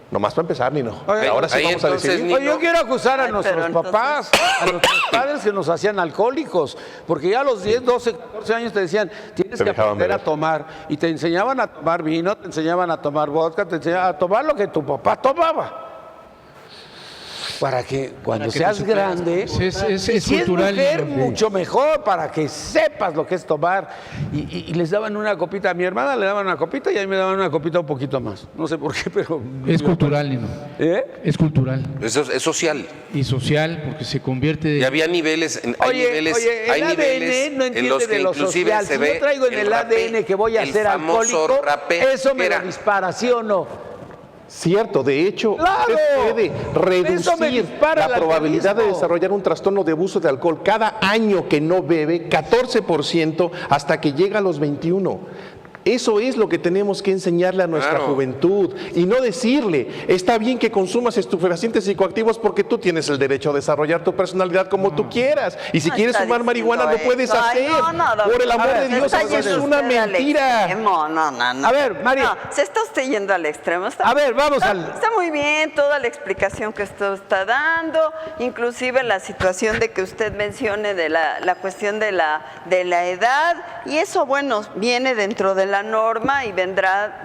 Nomás para empezar, Nino. Ahora sí vamos a decidir. Oye, yo quiero acusar a nuestros papás, a nuestros padres que nos hacían alcohólicos, porque ya a los 10, 12, 14 años te decían, tienes que aprender a tomar, y te enseñaban a tomar vino, te enseñaban a tomar vodka, te enseñaban a tomar lo que tu papá tomaba. Para que cuando seas grande, es si cultural, es mujer, mucho mejor, para que sepas lo que es tomar. Y les daban una copita, a mi hermana le daban una copita y a mí me daban una copita un poquito más. No sé por qué, pero... Es cultural, Nino. Es cultural. Eso es social. Y social, porque se convierte... Y había niveles, hay niveles no en los que de lo inclusive social. se Si ve yo traigo en el ADN que voy a ser alcohólico, eso me lo dispara, ¿sí o no? Cierto, de hecho, usted puede reducir la probabilidad de desarrollar un trastorno de abuso de alcohol cada año que no bebe 14% hasta que llega a los 21. Eso es lo que tenemos que enseñarle a nuestra juventud y no decirle, está bien que consumas estupefacientes psicoactivos porque tú tienes el derecho a desarrollar tu personalidad como tú quieras. Y si quieres fumar marihuana lo puedes hacer. Por el amor de Dios, eso es una mentira. A ver, María. Se está usted yendo al extremo. A ver, vamos Está muy bien toda la explicación que usted está dando, inclusive la situación de que usted mencione de la cuestión de la edad, y eso, bueno, viene dentro de la norma y vendrá,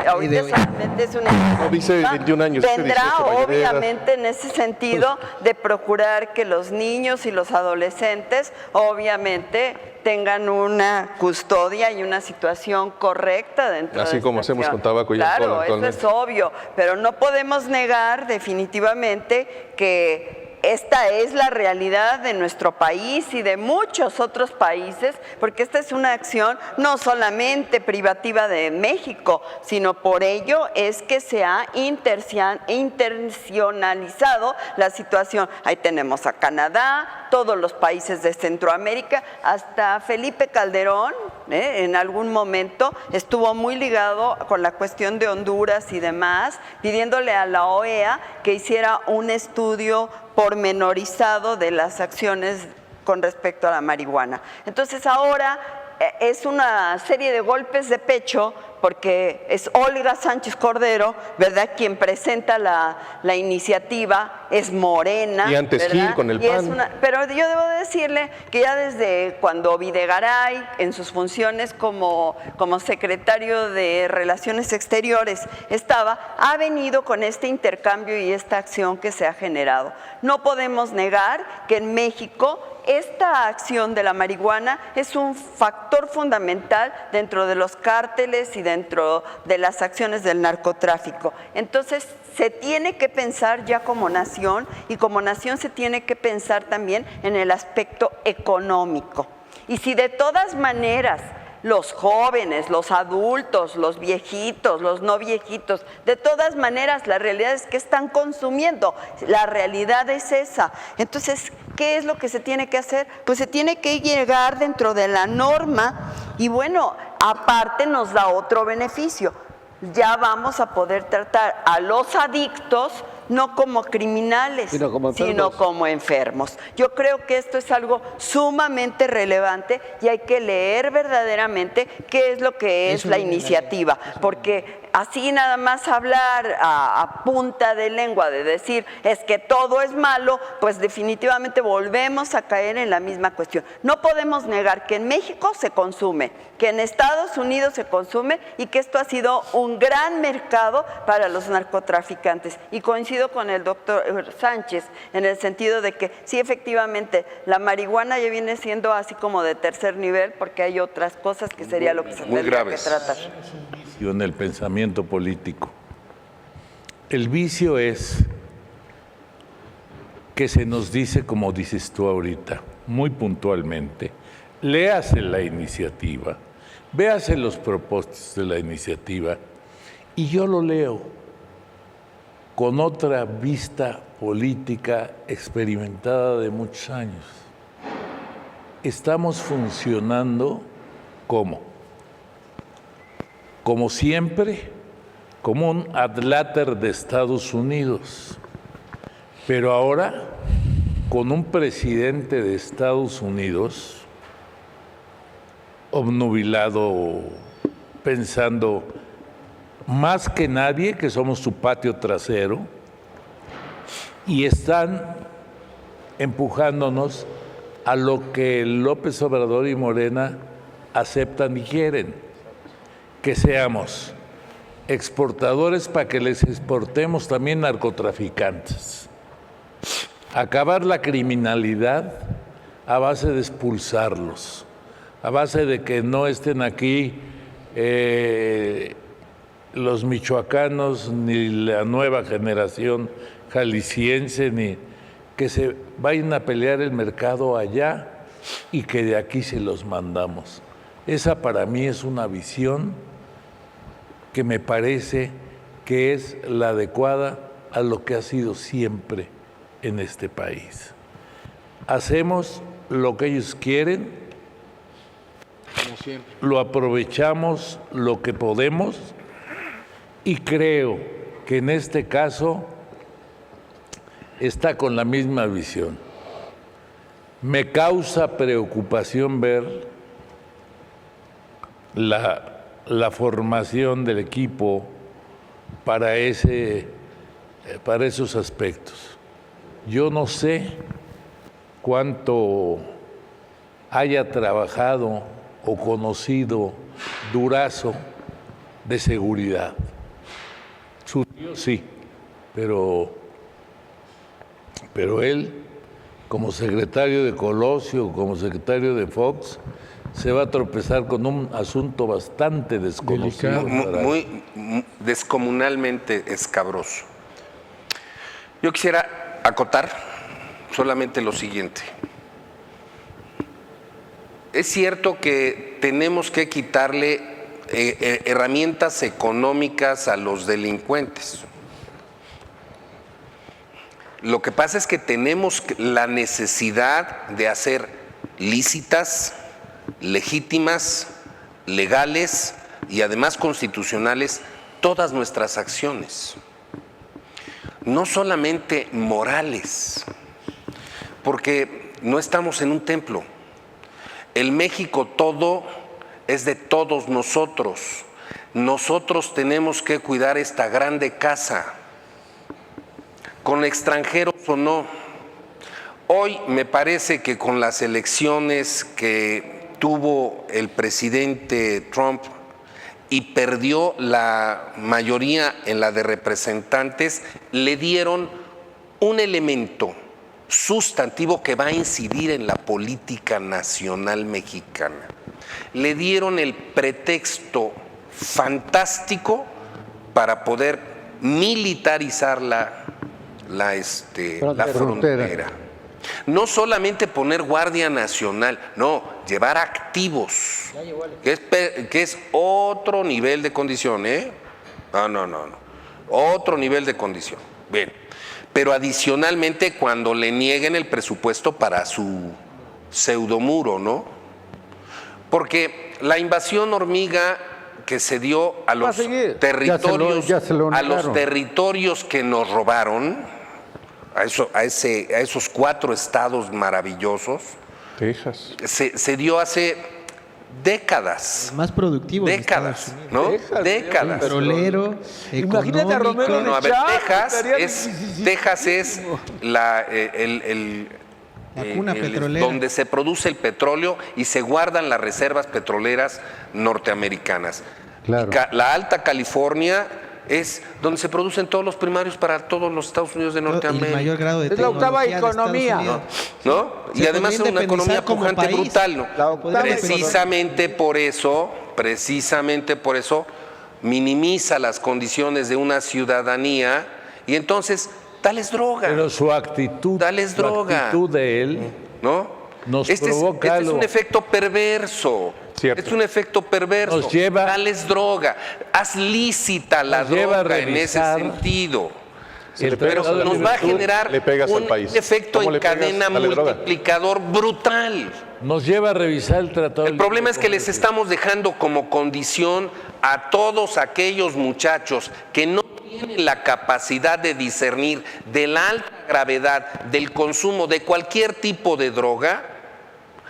ahorita solamente es una no dice 21 años, vendrá obviamente en ese sentido de procurar que los niños y los adolescentes obviamente tengan una custodia y una situación correcta dentro así de como hacemos con tabaco y alcohol actualmente. Eso es obvio, pero no podemos negar definitivamente que esta es la realidad de nuestro país y de muchos otros países, porque esta es una acción no solamente privativa de México, sino por ello es que se ha internacionalizado la situación. Ahí tenemos a Canadá, todos los países de Centroamérica, hasta Felipe Calderón, en algún momento estuvo muy ligado con la cuestión de Honduras y demás, pidiéndole a la OEA que hiciera un estudio pormenorizado de las acciones con respecto a la marihuana. Entonces ahora es una serie de golpes de pecho porque es Olga Sánchez Cordero, ¿verdad?, quien presenta la iniciativa, es Morena. Y antes ¿verdad? Gil con el PAN. Pero yo debo decirle que ya desde cuando Videgaray, en sus funciones como secretario de Relaciones Exteriores ha venido con este intercambio y esta acción que se ha generado. No podemos negar que en México esta acción de la marihuana es un factor fundamental dentro de los cárteles y dentro de las acciones del narcotráfico. Entonces, se tiene que pensar ya como nación, y como nación se tiene que pensar también en el aspecto económico. Y si de todas maneras los jóvenes, los adultos, los viejitos, los no viejitos, de todas maneras la realidad es que están consumiendo, la realidad es esa. Entonces, ¿qué es lo que se tiene que hacer? Pues se tiene que llegar dentro de la norma y bueno, aparte nos da otro beneficio. Ya vamos a poder tratar a los adictos no como criminales, sino como enfermos. Yo creo que esto es algo sumamente relevante y hay que leer verdaderamente qué es lo que es la iniciativa, porque así nada más hablar a punta de lengua de decir es que todo es malo, pues definitivamente volvemos a caer en la misma cuestión. No podemos negar que en México se consume, que en Estados Unidos se consume y que esto ha sido un gran mercado para los narcotraficantes. Y coincido con el doctor Sánchez en el sentido de que sí, efectivamente, la marihuana ya viene siendo así como de tercer nivel porque hay otras cosas que sería lo que se tendría que tratar. En el pensamiento político. El vicio es que se nos dice, como dices tú ahorita, muy puntualmente, léase la iniciativa, véase los propósitos de la iniciativa, y yo lo leo con otra vista política experimentada de muchos años. Estamos funcionando como siempre, como un adláter de Estados Unidos, pero ahora con un presidente de Estados Unidos obnubilado, pensando más que nadie que somos su patio trasero, y están empujándonos a lo que López Obrador y Morena aceptan y quieren, que seamos exportadores para que les exportemos también narcotraficantes. Acabar la criminalidad a base de expulsarlos, a base de que no estén aquí los michoacanos, ni la nueva generación jalisciense, ni que se vayan a pelear el mercado allá y que de aquí se los mandamos. Esa para mí es una visión que me parece que es la adecuada a lo que ha sido siempre en este país. Hacemos lo que ellos quieren, lo aprovechamos lo que podemos, y creo que en este caso está con la misma visión. Me causa preocupación ver la formación del equipo para esos aspectos. Yo no sé cuánto haya trabajado o conocido Durazo de seguridad. Su tío sí, pero él, como secretario de Colosio, como secretario de Fox, se va a tropezar con un asunto bastante desconocido. Muy descomunalmente escabroso. Yo quisiera acotar solamente lo siguiente. Es cierto que tenemos que quitarle herramientas económicas a los delincuentes. Lo que pasa es que tenemos la necesidad de hacer lícitas, legítimas, legales y además constitucionales todas nuestras acciones. No solamente morales, porque no estamos en un templo. El México todo es de todos nosotros. Nosotros tenemos que cuidar esta grande casa, con extranjeros o no. Hoy me parece que con las elecciones que tuvo el presidente Trump y perdió la mayoría en la de representantes, le dieron un elemento sustantivo que va a incidir en la política nacional mexicana. Le dieron el pretexto fantástico para poder militarizar la frontera. No solamente poner Guardia Nacional, no, llevar activos, que es otro nivel de condición, ¿eh? No. Otro nivel de condición. Bien, pero adicionalmente cuando le nieguen el presupuesto para su pseudomuro, ¿no? Porque la invasión hormiga que se dio a los territorios, a los territorios que nos robaron, a esos 4 estados maravillosos, Texas, se dio hace décadas. Más productivo. Décadas, ¿no? Décadas. Petrolero, Imagínate a Romero No, a ver, Texas es la cuna petrolera, donde se produce el petróleo y se guardan las reservas petroleras norteamericanas. Claro. La Alta California es donde se producen todos los primarios para todos los Estados Unidos de Norteamérica. El mayor grado de Es la octava tecnología de economía. Estados Unidos. ¿No? Y además es una economía pujante brutal, ¿no? La octava Precisamente por eso minimiza las condiciones de una ciudadanía y entonces dales droga. Pero su actitud, Dales droga. la actitud de él ¿No? nos Este provoca es un efecto perverso. Cierto. Es un efecto perverso. Nos lleva- Dales droga. Haz lícita la Nos lleva a droga en ese revisar sentido. el Pero tratado de nos va a libertad. generar le pegas al un país. efecto ¿Cómo en le pegas? cadena Dale droga. multiplicador brutal. Nos lleva a revisar el tratado. El problema es que les estamos dejando como condición a todos aquellos muchachos que no tienen la capacidad de discernir de la alta gravedad del consumo de cualquier tipo de droga,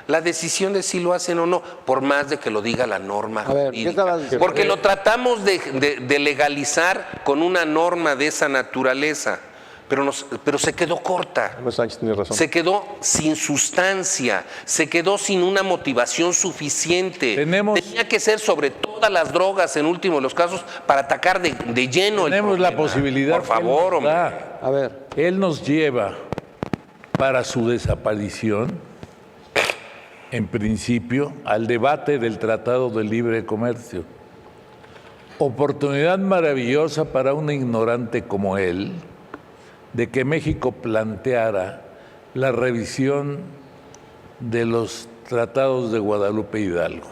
la decisión de si lo hacen o no, por más de que lo diga la norma A ver, ¿qué jurídica. estabas diciendo? Porque lo tratamos de legalizar con una norma de esa naturaleza, pero se quedó corta. Manuel Sánchez tiene razón. Se quedó sin sustancia, se quedó sin una motivación suficiente. Tenía que ser sobre todas las drogas, en último de los casos, para atacar de lleno el Tenemos la problema. posibilidad. Por favor, que él nos hombre. da. A ver, Él nos lleva para su desaparición, en principio, al debate del Tratado de Libre Comercio. Oportunidad maravillosa para un ignorante como él de que México planteara la revisión de los tratados de Guadalupe Hidalgo.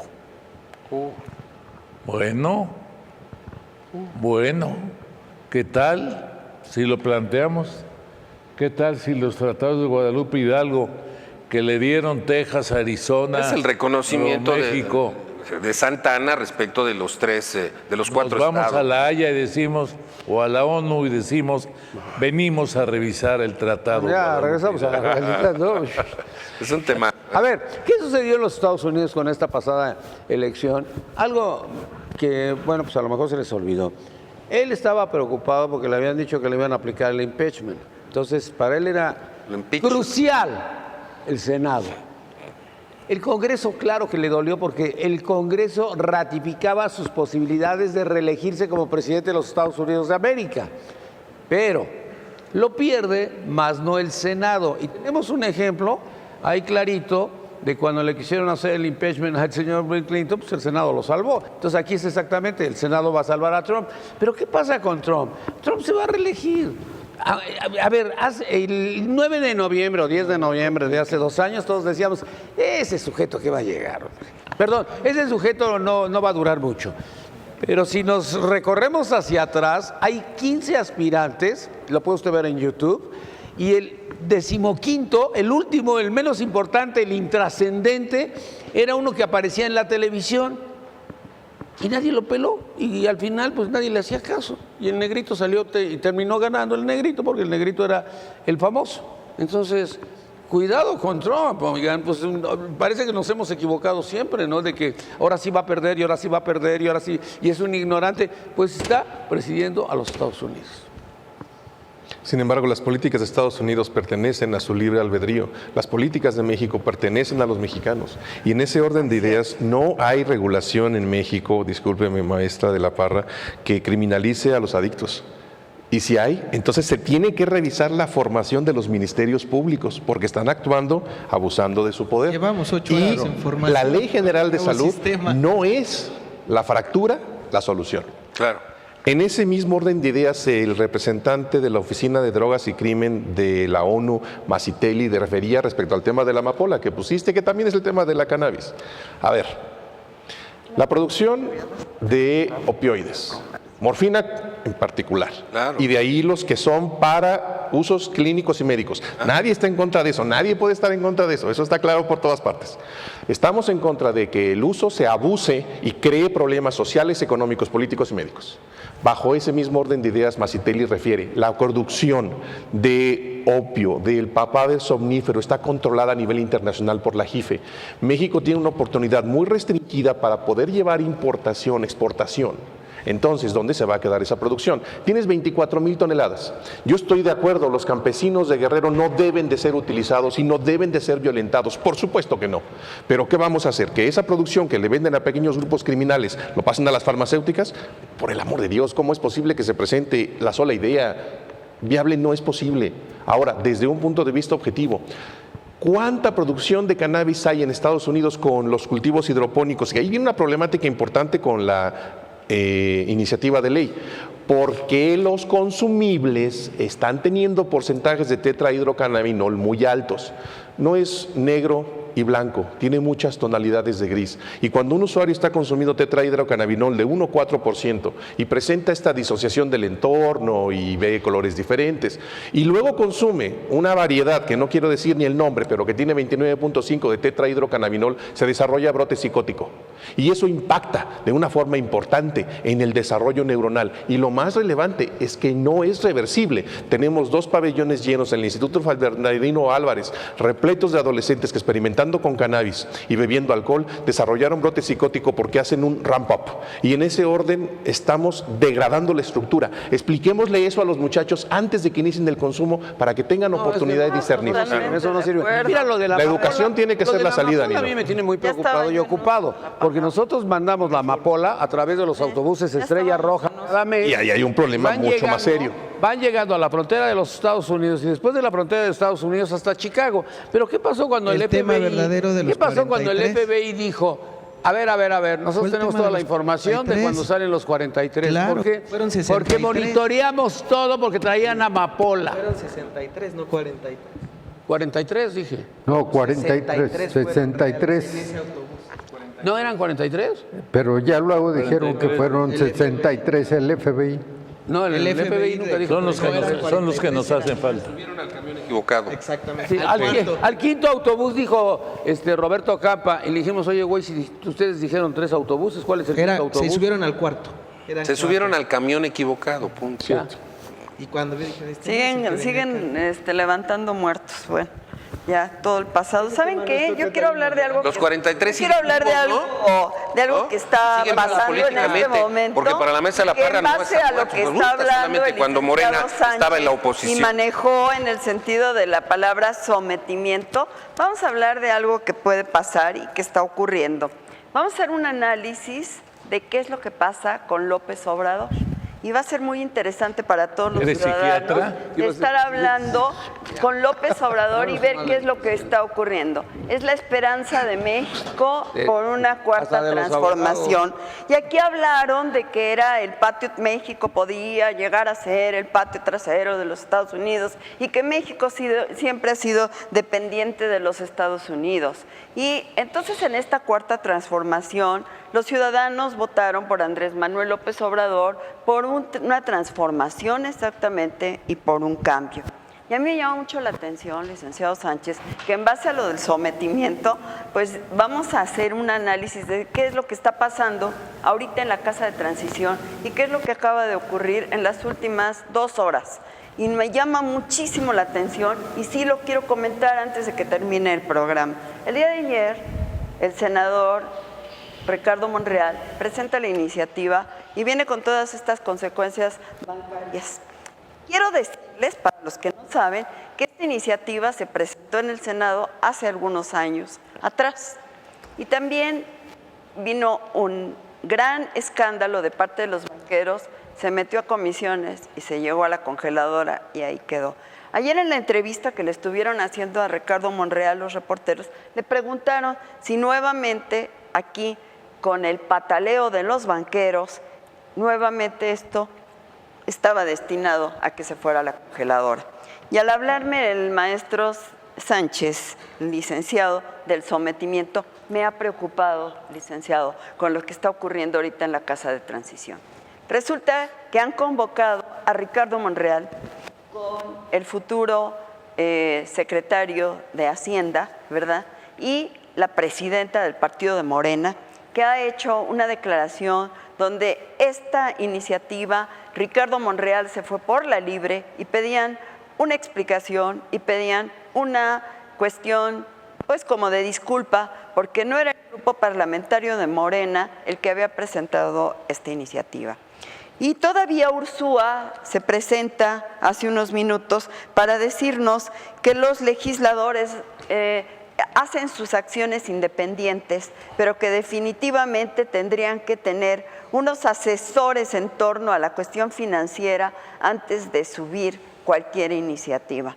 Bueno, ¿qué tal si lo planteamos? ¿Qué tal si los tratados de Guadalupe Hidalgo que le dieron Texas, Arizona, Es el reconocimiento Nuevo México, de Santa Ana respecto de los cuatro nos vamos estados. a la Haya y decimos, o a la ONU y decimos, venimos a revisar el tratado? ya Guadalupe regresamos a la realidad, ¿no? Es un tema. A ver, ¿qué sucedió en los Estados Unidos con esta pasada elección? Algo que, bueno, pues a lo mejor se les olvidó. Él estaba preocupado porque le habían dicho que le iban a aplicar el impeachment. Entonces, para él era El impeachment. crucial el Senado. El Congreso, claro que le dolió porque el Congreso ratificaba sus posibilidades de reelegirse como presidente de los Estados Unidos de América. Pero lo pierde, más no el Senado. Y tenemos un ejemplo ahí clarito de cuando le quisieron hacer el impeachment al señor Bill Clinton, pues el Senado lo salvó. Entonces aquí es exactamente, el Senado va a salvar a Trump. Pero ¿qué pasa con Trump? Trump se va a reelegir. A ver, el 9 de noviembre o 10 de noviembre de hace 2 años todos decíamos, ese sujeto que va a llegar. Perdón, ese sujeto no va a durar mucho. Pero si nos recorremos hacia atrás, hay 15 aspirantes, lo puede usted ver en YouTube, y el 15º, el último, el menos importante, el intrascendente, era uno que aparecía en la televisión. Y nadie lo peló, y al final pues nadie le hacía caso. Y el negrito salió y terminó ganando el negrito, porque el negrito era el famoso. Entonces, cuidado con Trump, oigan, pues parece que nos hemos equivocado siempre, ¿no? De que ahora sí va a perder, y ahora sí va a perder, y ahora sí, y es un ignorante. Pues está presidiendo a los Estados Unidos. Sin embargo, las políticas de Estados Unidos pertenecen a su libre albedrío. Las políticas de México pertenecen a los mexicanos. Y en ese orden de ideas no hay regulación en México, discúlpeme maestra de la Parra, que criminalice a los adictos. Y si hay, entonces se tiene que revisar la formación de los ministerios públicos, porque están actuando abusando de su poder. Llevamos 8 y horas en formación. la Ley General de Nuevo Salud sistema. no es la fractura la solución. Claro. En ese mismo orden de ideas, el representante de la Oficina de Drogas y Crimen de la ONU, Masitelli, refería respecto al tema de la amapola que pusiste, que también es el tema de la cannabis. A ver, la producción de opioides, morfina en particular, Claro. y de ahí los que son para usos clínicos y médicos. Nadie está en contra de eso, nadie puede estar en contra de eso, eso está claro por todas partes. Estamos en contra de que el uso se abuse y cree problemas sociales, económicos, políticos y médicos. Bajo ese mismo orden de ideas, Masitelli refiere, la producción de opio, del papel somnífero, está controlada a nivel internacional por la JIFE. México tiene una oportunidad muy restringida para poder llevar importación, exportación. Entonces, ¿dónde se va a quedar esa producción? Tienes 24,000 toneladas. Yo estoy de acuerdo, los campesinos de Guerrero no deben de ser utilizados y no deben de ser violentados. Por supuesto que no. Pero ¿qué vamos a hacer? ¿Que esa producción que le venden a pequeños grupos criminales lo pasen a las farmacéuticas? Por el amor de Dios, ¿cómo es posible que se presente la sola idea? Viable no es posible. Ahora, desde un punto de vista objetivo, ¿cuánta producción de cannabis hay en Estados Unidos con los cultivos hidropónicos? Y ahí viene una problemática importante con la iniciativa de ley, ¿Por qué los consumibles están teniendo porcentajes de tetrahidrocannabinol muy altos? No es negro y blanco, tiene muchas tonalidades de gris. Y cuando un usuario está consumiendo tetrahidrocannabinol de 1 o 4% y presenta esta disociación del entorno y ve colores diferentes, y luego consume una variedad que no quiero decir ni el nombre, pero que tiene 29.5 de tetrahidrocannabinol, se desarrolla brote psicótico. Y eso impacta de una forma importante en el desarrollo neuronal. Y lo más relevante es que no es reversible. Tenemos 2 pabellones llenos en el Instituto Bernardino Álvarez, repletos de adolescentes que experimentando con cannabis y bebiendo alcohol, desarrollaron brote psicótico porque hacen un ramp up. Y en ese orden estamos degradando la estructura. Expliquémosle eso a los muchachos antes de que inicien el consumo para que tengan oportunidad de discernir. Eso no sirve. Mira, lo de La educación tiene que ser la salida, Nino. A mí me tiene muy preocupado y ocupado, porque nosotros mandamos la amapola a través de los autobuses Estrella Roja cada mes. Y ahí hay un problema mucho más serio. Van llegando a la frontera de los Estados Unidos y después de la frontera de Estados Unidos hasta Chicago. Pero ¿qué pasó cuando el tema FBI, verdadero de los ¿qué pasó cuando el 43? FBI dijo, a ver, nosotros tenemos toda la información de cuando salen los 43? Claro, ¿Por qué? fueron 63. Porque monitoreamos todo porque traían amapola. Fueron 63, no 43. 43 dije. No, 43, 63. ¿No eran 43? Pero ya luego dijeron que fueron 63 el FBI. No, el FBI nunca dijo. Son los que nos hacen falta. Subieron al camión equivocado. Exactamente. Sí, al quinto autobús dijo Roberto Campa y le dijimos, oye, güey, si ustedes dijeron 3 autobuses, ¿cuál es el quinto autobús? Se subieron al cuarto. Se subieron al camión equivocado, punto. Ya. Y cuando vi, dije, Siguen levantando muertos. Bueno, ya todo el pasado. ¿Saben qué? Yo quiero hablar de algo. Los 43 quiero hablar de algo, ¿no? que está Siguen pasando en este políticamente, momento. porque para la mesa de la que parra en no base está a lo muerto, que nos está gusta hablando solamente el cuando Morena licenciado estaba en la Sánchez oposición. y manejó en el sentido de la palabra sometimiento. Vamos a hablar de algo que puede pasar y que está ocurriendo. Vamos a hacer un análisis de qué es lo que pasa con López Obrador. Y va a ser muy interesante para todos los ciudadanos estar hablando con López Obrador y ver qué es lo que está ocurriendo. Es la esperanza de México por una cuarta transformación. Y aquí hablaron de que era el patio, México podía llegar a ser el patio trasero de los Estados Unidos y que México siempre ha sido dependiente de los Estados Unidos. Y entonces en esta cuarta transformación, los ciudadanos votaron por Andrés Manuel López Obrador por una transformación exactamente y por un cambio. Y a mí me llama mucho la atención, licenciado Sánchez, que en base a lo del sometimiento, pues vamos a hacer un análisis de qué es lo que está pasando ahorita en la Casa de Transición y qué es lo que acaba de ocurrir en las últimas 2 horas. Y me llama muchísimo la atención y sí lo quiero comentar antes de que termine el programa. El día de ayer, el senador Ricardo Monreal presenta la iniciativa y viene con todas estas consecuencias bancarias. Quiero decirles, para los que no saben, que esta iniciativa se presentó en el Senado hace algunos años atrás. Y también vino un gran escándalo de parte de los banqueros, se metió a comisiones y se llegó a la congeladora y ahí quedó. Ayer en la entrevista que le estuvieron haciendo a Ricardo Monreal los reporteros, le preguntaron si nuevamente aquí, con el pataleo de los banqueros, nuevamente esto estaba destinado a que se fuera a la congeladora. Y al hablarme el maestro Sánchez, licenciado, del sometimiento, me ha preocupado, licenciado, con lo que está ocurriendo ahorita en la Casa de Transición. Resulta que han convocado a Ricardo Monreal con el futuro secretario de Hacienda, ¿verdad? Y la presidenta del partido de Morena, que ha hecho una declaración donde esta iniciativa, Ricardo Monreal se fue por la libre y pedían una explicación y pedían una cuestión, pues como de disculpa, porque no era el grupo parlamentario de Morena el que había presentado esta iniciativa. Y todavía Ursúa se presenta hace unos minutos para decirnos que los legisladores hacen sus acciones independientes, pero que definitivamente tendrían que tener unos asesores en torno a la cuestión financiera antes de subir cualquier iniciativa.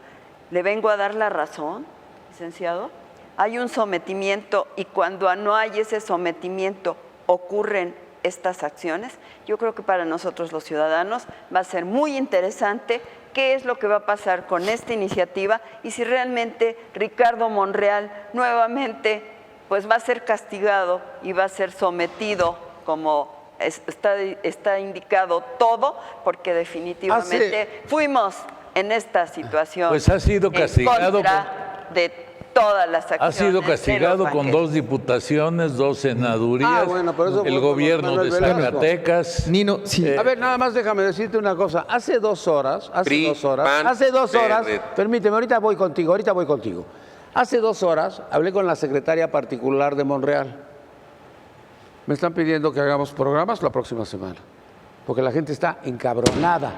¿Le vengo a dar la razón, licenciado? Hay un sometimiento y cuando no hay ese sometimiento ocurren estas acciones. Yo creo que para nosotros los ciudadanos va a ser muy interesante qué es lo que va a pasar con esta iniciativa y si realmente Ricardo Monreal nuevamente pues va a ser castigado y va a ser sometido como está indicado todo, porque definitivamente fuimos en esta situación. Pues ha sido castigado en contra de todas las acciones. Ha sido castigado de los con 2 diputaciones, 2 senadurías, bueno, por eso el fue gobierno Manuel de Velasco. Zacatecas. Nino, sí. A ver, nada más déjame decirte una cosa. Hace 2 horas, PRI, PAN, hace 2 horas, Verde. permíteme, ahorita voy contigo. Hace 2 horas hablé con la secretaria particular de Monreal. Me están pidiendo que hagamos programas la próxima semana, porque la gente está encabronada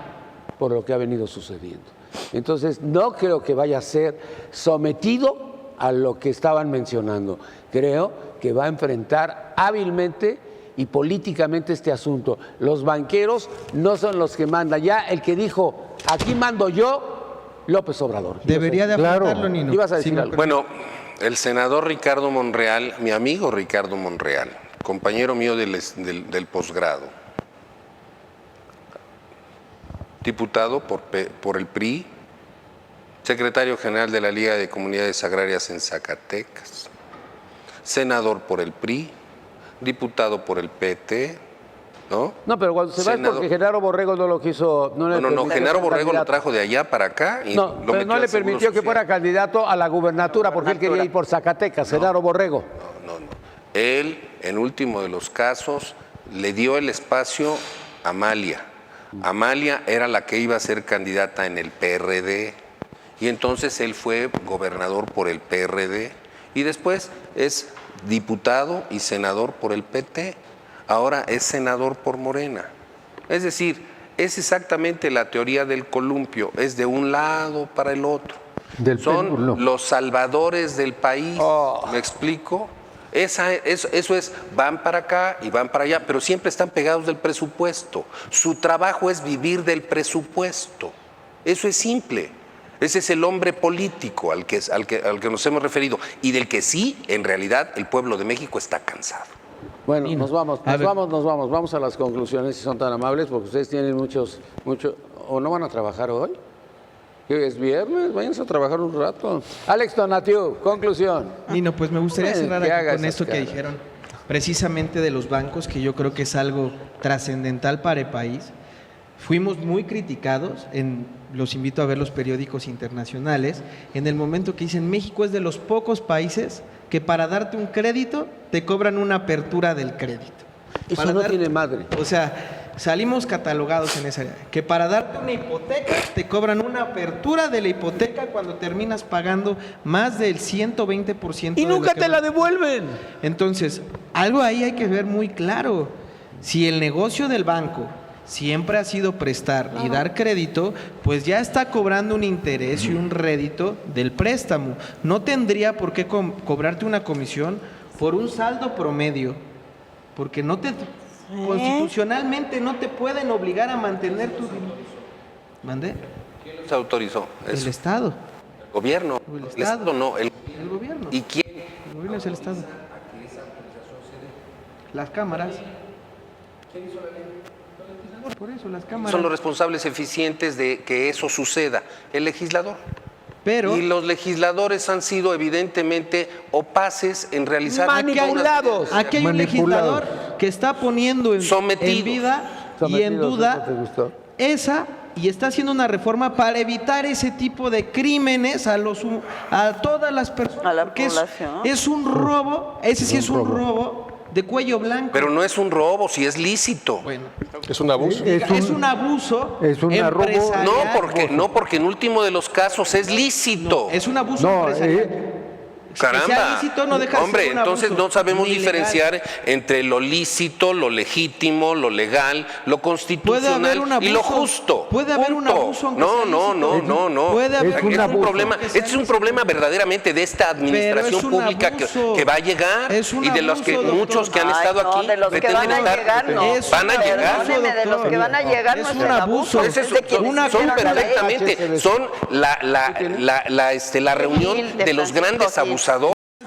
por lo que ha venido sucediendo. Entonces, no creo que vaya a ser sometido a lo que estaban mencionando. Creo que va a enfrentar hábilmente y políticamente este asunto. Los banqueros no son los que mandan. Ya el que dijo, aquí mando yo, López Obrador. Debería de afrontarlo, Claro. Nino. Ibas a decir Sí, me algo. Bueno, el senador Ricardo Monreal, mi amigo Ricardo Monreal, compañero mío del posgrado, diputado por el PRI, secretario general de la Liga de Comunidades Agrarias en Zacatecas, senador por el PRI, diputado por el PT, ¿no? No, pero cuando se va es porque Genaro Borrego no lo quiso. No, Genaro Borrego lo trajo de allá para acá y No, lo pero metió no al le Seguro permitió que Social. fuera candidato a la gubernatura porque él quería ir por Zacatecas, Genaro Borrego. No. Él, en último de los casos, le dio el espacio a Amalia. Amalia era la que iba a ser candidata en el PRD. Y entonces él fue gobernador por el PRD. Y después es diputado y senador por el PT. Ahora es senador por Morena. Es decir, es exactamente la teoría del columpio. Es de un lado para el otro. Son péndulo. los salvadores del país. ¿Me explico? Eso es, van para acá y van para allá, pero siempre están pegados del presupuesto. Su trabajo es vivir del presupuesto. Eso es simple. Ese es el hombre político al que nos hemos referido y del que sí, en realidad, el pueblo de México está cansado. Bueno, nos vamos. Vamos a las conclusiones si son tan amables, porque ustedes tienen muchos, ¿o no van a trabajar hoy? Que es viernes, váyanse a trabajar un rato. Alex Tonatiuh, conclusión. Nino, pues me gustaría Bueno, cerrar que aquí haga con esas esto que caras. dijeron precisamente de los bancos, que yo creo que es algo trascendental para el país. Fuimos muy criticados, los invito a ver los periódicos internacionales, en el momento que dicen México es de los pocos países que para darte un crédito te cobran una apertura del crédito. Eso Para no tiene madre. O sea, salimos catalogados en esa área. Que para darte una hipoteca te cobran una apertura de la hipoteca cuando terminas pagando más del 120%. Y de lo nunca que te la devuelven. Entonces, algo ahí hay que ver muy claro. Si el negocio del banco siempre ha sido prestar y dar crédito, pues ya está cobrando un interés y un rédito del préstamo. No tendría por qué cobrarte una comisión por un saldo promedio, porque constitucionalmente no te pueden obligar a mantener tu dinero. ¿Mandé? ¿Quién los autorizó? El Eso. Estado. El gobierno. El El Estado. Estado no. El gobierno. ¿Y quién? El gobierno es el Estado. Las cámaras. Por eso, las cámaras. Son los responsables eficientes de que eso suceda. El legislador. Pero Y los legisladores han sido evidentemente opaces en realizar Manipulados. aquí hay un Manipulados. legislador que está poniendo en Sometidos. vida y en Sometidos, ¿eso te duda gustó? esa y está haciendo una reforma para evitar ese tipo de crímenes a todas las personas. A la porque población. es un robo, ese sí es un robo de cuello blanco. Pero no es un robo, si es lícito. Bueno, Es un abuso. es un abuso es un robo. empresarial. No, porque en último de los casos es lícito. Es un abuso No, empresarial. Que sea Caramba. lícito no deja de Hombre, ser un entonces abuso, no sabemos ni legal. diferenciar entre lo lícito, lo legítimo, lo legal, lo constitucional Puede haber un y lo abuso. justo. Puede haber un Punto. abuso aunque No, sea no, lícito. no. Puede haber Es un abuso. problema. Aunque sea Este es un lícito. problema verdaderamente de esta administración es un pública abuso. que va a llegar Es un y de los que abuso, muchos doctor. que han Ay, estado no, aquí de los que van a estar. llegar, no. Van a llegar. Perdóneme, de los que van a llegar no Es es un el abuso. abuso, es de quienes Una- Son hicieron la ley. perfectamente, son la reunión Gil, de de los Francisco grandes Gil. abusadores.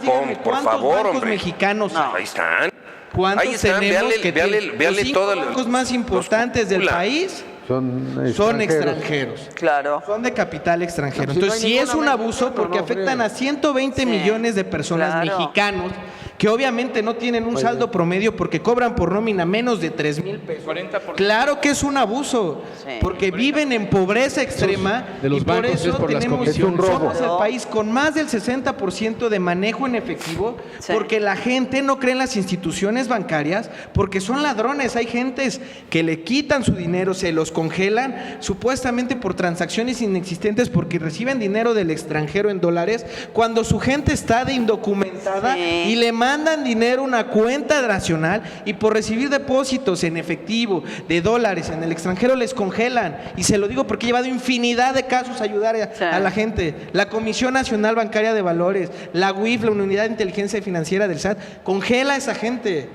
Dígame, Por ¿cuántos favor, bancos hombre. mexicanos Ahí están. ¿Cuántos Ahí está, tenemos véale- que véale- véale los 5 todo el- bancos más importantes del Hola. país Son son extranjeros? Claro. Son de capital extranjero. No, si no Entonces, hay sí es ninguna un abuso mexicana, porque no, afectan a 120 Sí, millones de personas claro. mexicanos que obviamente no tienen un saldo promedio porque cobran por nómina menos de 3,000 pesos. 40%. Claro que es un abuso, Sí. porque viven en pobreza extrema de los y por bancos eso es por las tenemos, comisiones. Es un robo. somos el país con más del 60% de manejo en efectivo, Sí. porque la gente no cree en las instituciones bancarias, porque son ladrones. Hay gentes que le quitan su dinero, se los congelan, supuestamente por transacciones inexistentes, porque reciben dinero del extranjero en dólares, cuando su gente está de indocumentada Sí. y le mandan dinero a una cuenta nacional, y por recibir depósitos en efectivo de dólares en el extranjero les congelan. Y se lo digo porque he llevado infinidad de casos a ayudar Sí. a la gente. La Comisión Nacional Bancaria de Valores, la UIF, la Unidad de Inteligencia Financiera del SAT, congela a esa gente.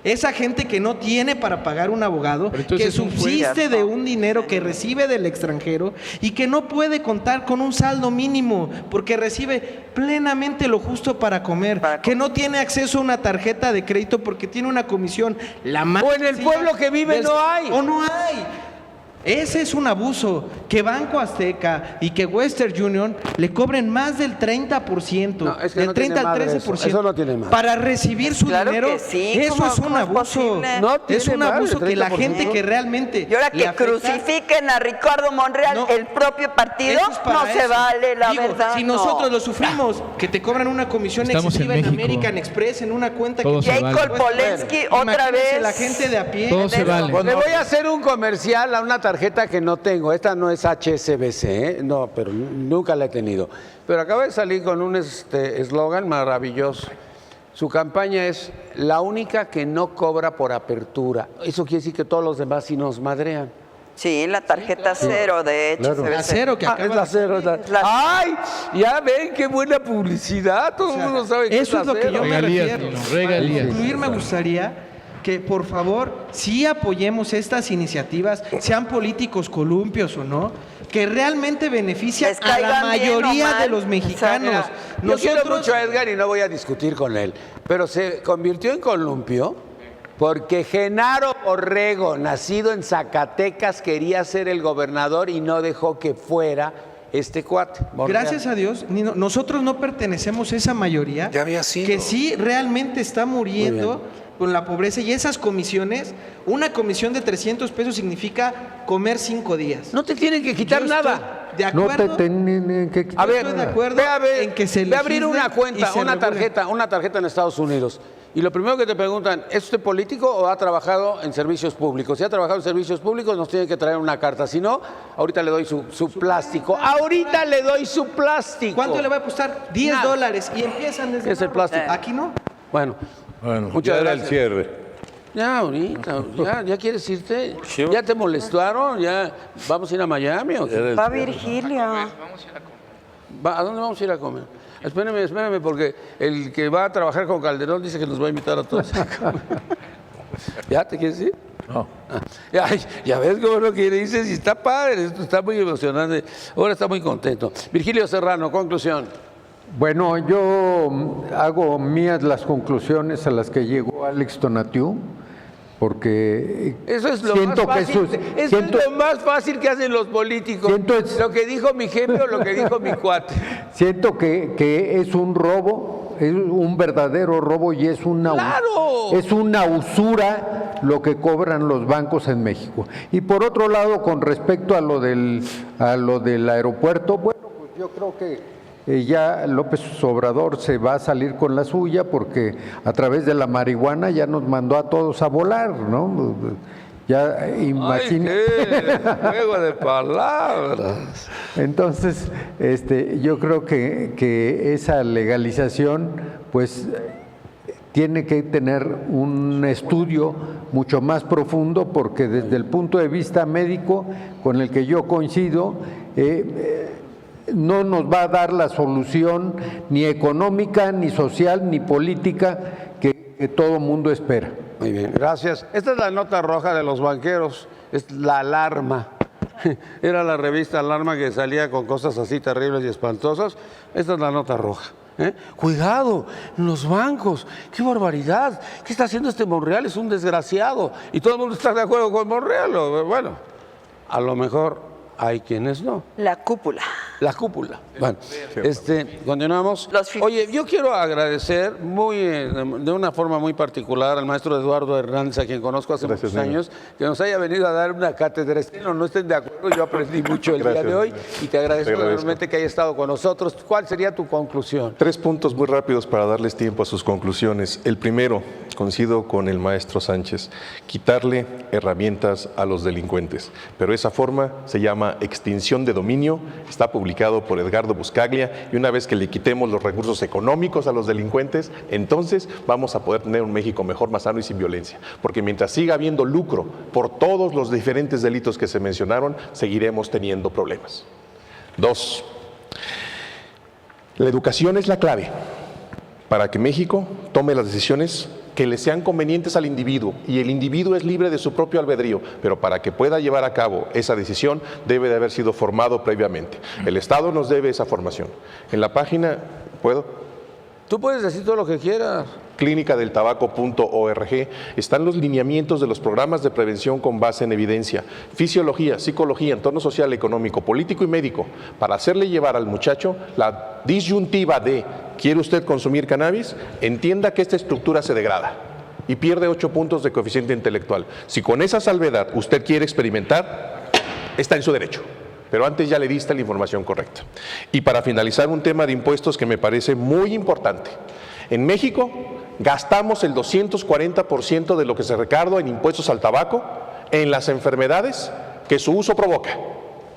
Esa gente que no tiene para pagar un abogado, Pero entonces que es un subsiste de un dinero que recibe del extranjero y que no puede contar con un saldo mínimo porque recibe plenamente lo justo para comer, que no tiene acceso a una tarjeta de crédito porque tiene una comisión la más O en el sencilla pueblo que vive no hay. O no hay. Ese es un abuso, que Banco Azteca y que Western Union le cobren más del 30%, No, es que del no 30 tiene al madre 13%, eso no tiene madre. para recibir su Claro dinero. que sí, Eso ¿cómo- es un cómo es abuso. posible? No Es tiene un madre, abuso que la 30%. gente que realmente Y ahora le que afecta, crucifiquen a Ricardo Monreal, No. el propio partido, eso es para no se eso. vale, la Digo, verdad. si no. nosotros lo sufrimos, que te cobran una comisión Estamos excesiva en en, México. American Express, en una cuenta Todos Y se ahí vale. Kolpolensky otra Imagínense vez. la gente de a pie. Todo se vale. Le voy a hacer un comercial a una tarjeta que no tengo. Esta no es HSBC, ¿eh? No, pero nunca la he tenido. Pero acaba de salir con un eslogan maravilloso. Su campaña es la única que no cobra por apertura. Eso quiere decir que todos los demás sí nos madrean. Sí, la tarjeta cero, de hecho. Claro. se ve La cero que Ah, acaba es la de cero. es la- Es la- ¡Ay! Ya ven qué buena publicidad. Todo el mundo sabe que eso es lo que yo me Regalías, refiero. Nino, Para regalías. concluir, me gustaría que por favor sí apoyemos estas iniciativas, sean políticos columpios o no, que realmente benefician Les a la caigan bien o mayoría mal. de los O mexicanos. sea, Yo quiero mucho a Edgar y no voy a discutir con él, pero se convirtió en columpio porque Genaro Borrego, nacido en Zacatecas, quería ser el gobernador y no dejó que fuera este cuate. Monreal. Gracias a Dios, Nino, nosotros no pertenecemos a esa mayoría Ya había sido. que sí realmente está muriendo con la pobreza, y esas comisiones, una comisión de 300 pesos significa comer 5 días. No te tienen que quitar Yo nada. estoy de No te acuerdo. tienen que A quitar ver, estoy de acuerdo ve a ver, en que se ve a abrir legisle una y cuenta, se una regule. tarjeta en Estados Unidos. Y lo primero que te preguntan, ¿es usted político o ha trabajado en servicios públicos? Si ha trabajado en servicios públicos, nos tiene que traer una carta. Si no, ahorita le doy su plástico. Ahorita le doy su plástico. ¿Cuánto le va a costar? 10 Nada. dólares y empiezan desde Es el abajo. plástico. Aquí no. Bueno, Bueno, Muchas ya era el gracias. cierre. ya ahorita, ya quieres irte. ¿Ya te molestaron? ¿Ya vamos a ir a Miami o qué? Era el Va cierre. Virgilio. ¿A dónde vamos a ir a comer? Espérame, porque el que va a trabajar con Calderón dice que nos va a invitar a todos a comer. ¿Ya te quieres ir? No. Ya ves cómo lo que dices, y está padre, esto está muy emocionante. Ahora está muy contento. Virgilio Serrano, conclusión. Bueno, yo hago mías las conclusiones a las que llegó Alex Tonatiuh, porque Eso es lo siento más que fácil. Eso siento- es lo más fácil que hacen los políticos. Siento es- Lo que dijo mi jefe o lo que dijo mi cuate. siento que es un robo, es un verdadero robo y es ¡Claro! es una usura lo que cobran los bancos en México. Y por otro lado, con respecto a lo del aeropuerto, bueno, pues yo creo que ya López Obrador se va a salir con la suya porque a través de la marihuana ya nos mandó a todos a volar, ¿no? Ya imagina. ¡Ay, qué juego de palabras! Entonces, yo creo que esa legalización, pues, tiene que tener un estudio mucho más profundo, porque desde el punto de vista médico, con el que yo coincido, no nos va a dar la solución ni económica, ni social, ni política que todo mundo espera. Muy bien, gracias. Esta es la nota roja de los banqueros, es la alarma. Era la revista Alarma que salía con cosas así terribles y espantosas. Esta es la nota roja. Cuidado, los bancos, qué barbaridad, ¿qué está haciendo este Monreal? Es un desgraciado. Y todo el mundo está de acuerdo con Monreal. Bueno, a lo mejor hay quienes no. La cúpula. La cúpula. Bueno, continuamos. Los fifís. Oye, yo quiero agradecer de una forma muy particular al maestro Eduardo Hernández, a quien conozco hace muchos años, que nos haya venido a dar una cátedra. No estén de acuerdo, yo aprendí mucho el día de hoy y te agradezco enormemente que haya estado con nosotros. ¿Cuál sería tu conclusión? 3 puntos muy rápidos para darles tiempo a sus conclusiones. El primero, coincido con el maestro Sánchez, quitarle herramientas a los delincuentes, pero esa forma se llama extinción de dominio, está publicado por Edgardo Buscaglia, y una vez que le quitemos los recursos económicos a los delincuentes, entonces vamos a poder tener un México mejor, más sano y sin violencia, porque mientras siga habiendo lucro por todos los diferentes delitos que se mencionaron, seguiremos teniendo problemas. 2, la educación es la clave para que México tome las decisiones que le sean convenientes al individuo, y el individuo es libre de su propio albedrío, pero para que pueda llevar a cabo esa decisión debe de haber sido formado previamente. El Estado nos debe esa formación. En la página, ¿puedo? Tú puedes decir todo lo que quieras. clínicadeltabaco.org están los lineamientos de los programas de prevención con base en evidencia, fisiología, psicología, entorno social, económico, político y médico, para hacerle llevar al muchacho la disyuntiva de ¿quiere usted consumir cannabis? Entienda que esta estructura se degrada y pierde 8 puntos de coeficiente intelectual. Si con esa salvedad usted quiere experimentar, está en su derecho. Pero antes ya le diste la información correcta. Y para finalizar, un tema de impuestos que me parece muy importante. En México gastamos el 240% de lo que se recauda en impuestos al tabaco en las enfermedades que su uso provoca.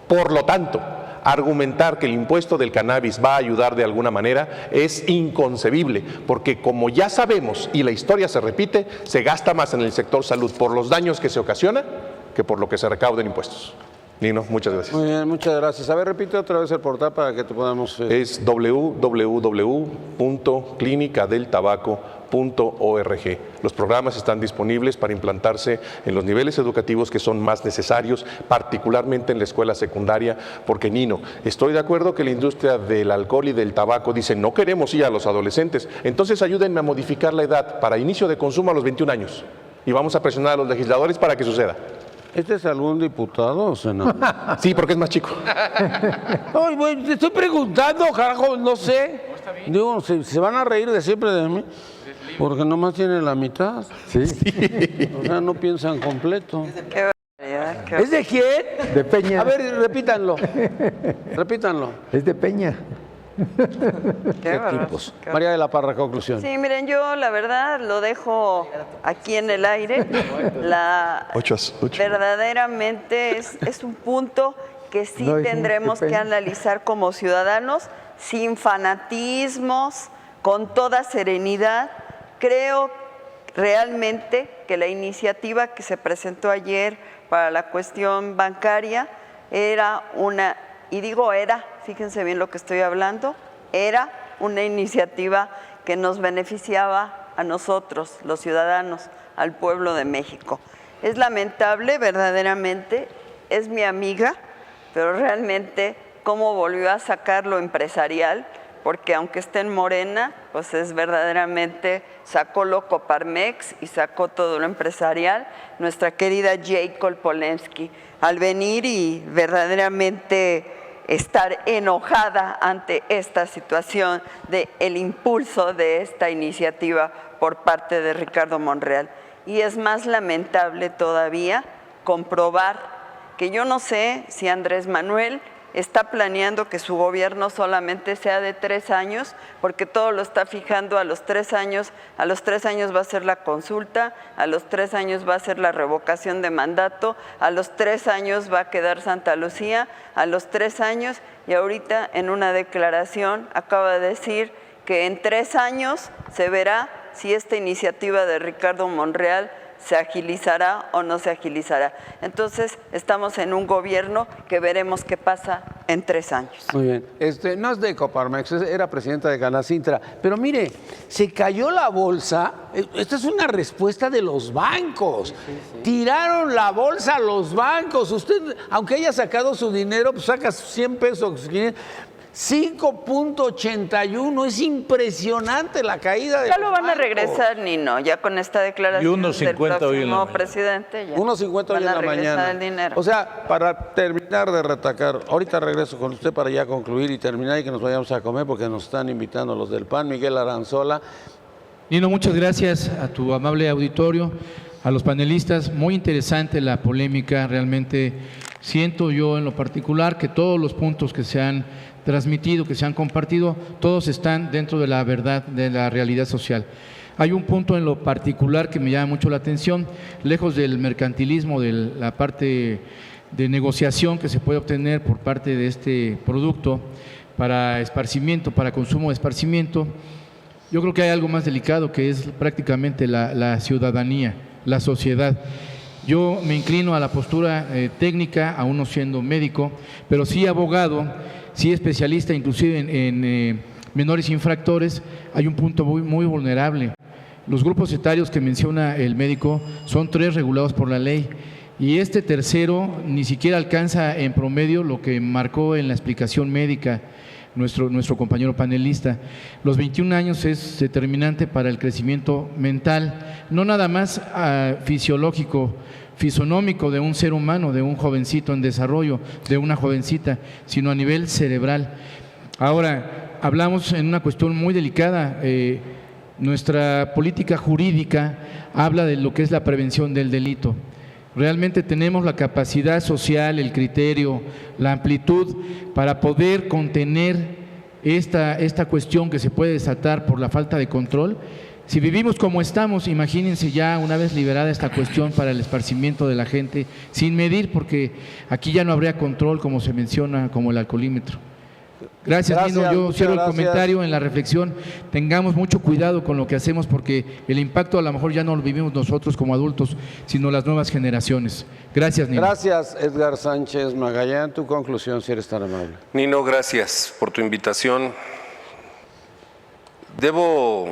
Por lo tanto, argumentar que el impuesto del cannabis va a ayudar de alguna manera es inconcebible, porque como ya sabemos y la historia se repite, se gasta más en el sector salud por los daños que se ocasiona que por lo que se recauda en impuestos. Nino, muchas gracias. Muy bien, muchas gracias. A ver, repite otra vez el portal para que te podamos... Es www.clinicadeltabaco.org. Los programas están disponibles para implantarse en los niveles educativos que son más necesarios, particularmente en la escuela secundaria, porque Nino, estoy de acuerdo que la industria del alcohol y del tabaco dice no queremos ir a los adolescentes, entonces ayúdenme a modificar la edad para inicio de consumo a los 21 años y vamos a presionar a los legisladores para que suceda. ¿Este es algún diputado o senador? Sí, porque es más chico. Ay, güey, te estoy preguntando, carajo, no sé. Digo, se van a reír de siempre de mí, porque nomás tiene la mitad. Sí. O sea, no piensan completo. Qué barbaridad. ¿Es de quién? De Peña. A ver, repítanlo. Repítanlo. Es de Peña. Qué bárbaro. Tipos. María de la Parra, conclusión. Sí, miren, yo la verdad lo dejo aquí en el aire. Verdaderamente es un punto que sí No, tendremos que analizar como ciudadanos, sin fanatismos, con toda serenidad. Creo realmente que la iniciativa que se presentó ayer para la cuestión bancaria era una, y digo era, fíjense bien lo que estoy hablando, era una iniciativa que nos beneficiaba a nosotros, los ciudadanos, al pueblo de México. Es lamentable, verdaderamente, es mi amiga, pero realmente cómo volvió a sacar lo empresarial, porque aunque esté en Morena, pues es verdaderamente, sacó lo Coparmex y sacó todo lo empresarial, nuestra querida Jacob Polensky, al venir y verdaderamente estar enojada ante esta situación de el impulso de esta iniciativa por parte de Ricardo Monreal. Y es más lamentable todavía comprobar que yo no sé si Andrés Manuel está planeando que su gobierno solamente sea de 3 años, porque todo lo está fijando a los 3 años. A los 3 años va a ser la consulta, a los 3 años va a ser la revocación de mandato, a los 3 años va a quedar Santa Lucía, a los 3 años, y ahorita en una declaración acaba de decir que en 3 años se verá si esta iniciativa de Ricardo Monreal se agilizará o no se agilizará. Entonces, estamos en un gobierno que veremos qué pasa en 3 años. Muy bien. No es de Coparmex, era presidenta de Canacintra. Pero mire, se cayó la bolsa. Esta es una respuesta de los bancos. Tiraron la bolsa a los bancos. Usted, aunque haya sacado su dinero, pues saca 100 pesos. 5.81, es impresionante la caída de Ya lo los van a bancos. regresar, Nino, ya con esta declaración Y 1.50 del hoy en la próximo mañana. presidente. Ya 1.50 hoy en van la a regresar mañana. el dinero. O sea, para terminar de retacar, ahorita regreso con usted para ya concluir y terminar y que nos vayamos a comer porque nos están invitando los del PAN, Miguel Aranzola. Nino, muchas gracias a tu amable auditorio, a los panelistas. Muy interesante la polémica. Realmente siento yo en lo particular que todos los puntos que se han transmitido, que se han compartido, todos están dentro de la verdad, de la realidad social. Hay un punto en lo particular que me llama mucho la atención, lejos del mercantilismo, de la parte de negociación que se puede obtener por parte de este producto para esparcimiento, para consumo de esparcimiento. Yo creo que hay algo más delicado que es prácticamente la ciudadanía, la sociedad. Yo me inclino a la postura técnica, aún no siendo médico, pero sí abogado, sí especialista inclusive en menores infractores. Hay un punto muy vulnerable. Los grupos etarios que menciona el médico son 3 regulados por la ley y este tercero ni siquiera alcanza en promedio lo que marcó en la explicación médica nuestro compañero panelista. Los 21 años es determinante para el crecimiento mental, no nada más fisiológico, fisonómico de un ser humano, de un jovencito en desarrollo, de una jovencita, sino a nivel cerebral. Ahora, hablamos en una cuestión muy delicada. Nuestra política jurídica habla de lo que es la prevención del delito. Realmente tenemos la capacidad social, el criterio, la amplitud para poder contener esta cuestión que se puede desatar por la falta de control. Si vivimos como estamos, imagínense ya una vez liberada esta cuestión para el esparcimiento de la gente, sin medir, porque aquí ya no habría control, como se menciona, como el alcoholímetro. Gracias, Nino. Yo muchas cierro el gracias. comentario en la reflexión. Tengamos mucho cuidado con lo que hacemos porque el impacto a lo mejor ya no lo vivimos nosotros como adultos, sino las nuevas generaciones. Gracias, Nino. Gracias, Edgar Sánchez Magallán. Tu conclusión, si eres tan amable. Nino, gracias por tu invitación. Debo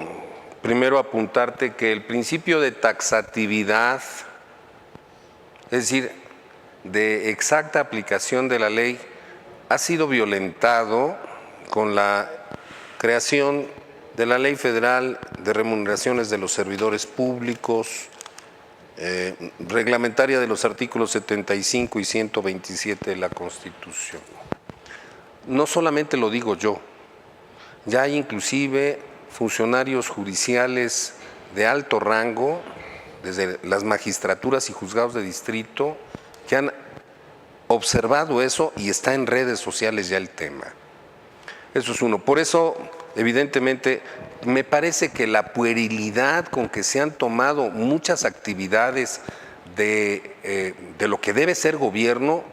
primero apuntarte que el principio de taxatividad, es decir, de exacta aplicación de la ley, ha sido violentado con la creación de la Ley Federal de Remuneraciones de los Servidores Públicos, reglamentaria de los artículos 75 y 127 de la Constitución. No solamente lo digo yo, ya hay inclusive funcionarios judiciales de alto rango, desde las magistraturas y juzgados de distrito, que han observado eso y está en redes sociales ya el tema. Eso es uno. Por eso, evidentemente, me parece que la puerilidad con que se han tomado muchas actividades de lo que debe ser gobierno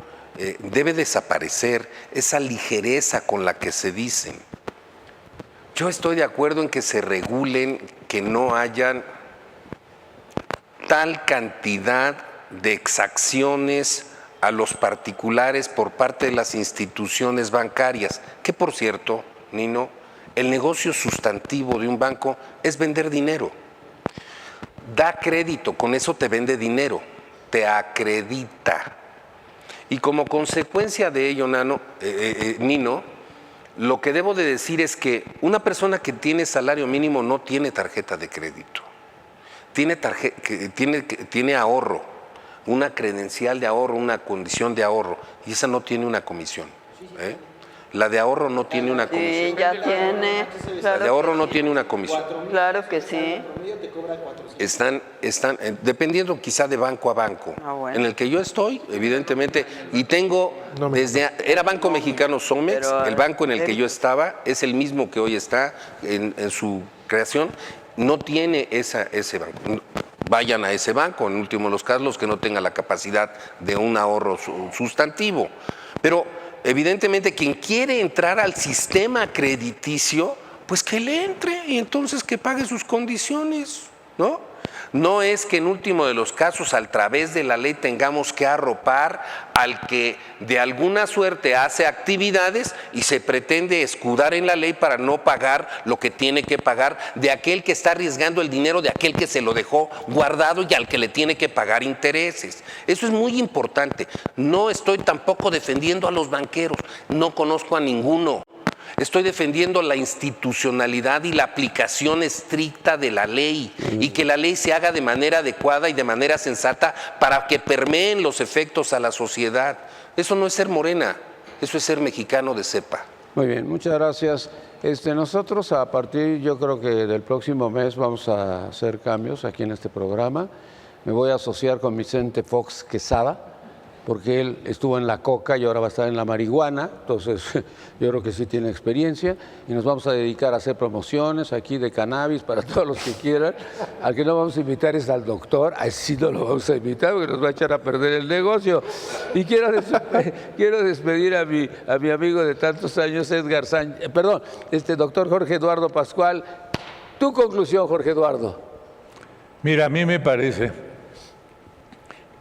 debe desaparecer, esa ligereza con la que se dicen. Yo estoy de acuerdo en que se regulen, que no hayan tal cantidad de exacciones a los particulares por parte de las instituciones bancarias, que por cierto, Nino, el negocio sustantivo de un banco es vender dinero. Da crédito, con eso te vende dinero, te acredita. Y como consecuencia de ello, Nino, lo que debo de decir es que una persona que tiene salario mínimo no tiene tarjeta de crédito, tiene ahorro, una credencial de ahorro, una condición de ahorro, y esa no tiene una comisión. La de ahorro no tiene una comisión. Sí, ya tiene. La de ahorro no tiene una comisión. Claro que sí. Están dependiendo quizá de banco a banco. Bueno. En el que yo estoy, evidentemente, y tengo era Banco Mexicano Somex, Pero, el banco en el que yo estaba, es el mismo que hoy está en su creación, no tiene ese banco. Vayan a ese banco, en último de los casos, los que no tengan la capacidad de un ahorro sustantivo. Pero evidentemente quien quiere entrar al sistema crediticio, pues que le entre y entonces que pague sus condiciones, ¿no? No es que en último de los casos, a través de la ley, tengamos que arropar al que de alguna suerte hace actividades y se pretende escudar en la ley para no pagar lo que tiene que pagar de aquel que está arriesgando el dinero de aquel que se lo dejó guardado y al que le tiene que pagar intereses. Eso es muy importante. No estoy tampoco defendiendo a los banqueros, no conozco a ninguno. Estoy defendiendo la institucionalidad y la aplicación estricta de la ley y que la ley se haga de manera adecuada y de manera sensata para que permeen los efectos a la sociedad. Eso no es ser Morena, eso es ser mexicano de cepa. Muy bien, muchas gracias. Nosotros a partir, yo creo que del próximo mes vamos a hacer cambios aquí en este programa. Me voy a asociar con Vicente Fox Quesada, porque él estuvo en la coca y ahora va a estar en la marihuana, entonces yo creo que sí tiene experiencia, y nos vamos a dedicar a hacer promociones aquí de cannabis para todos los que quieran. Al que no vamos a invitar es al doctor, a ese sí no lo vamos a invitar porque nos va a echar a perder el negocio. Y quiero despedir a mi amigo de tantos años, Edgar Sánchez, perdón, doctor Jorge Eduardo Pascual. Tu conclusión, Jorge Eduardo. Mira, a mí me parece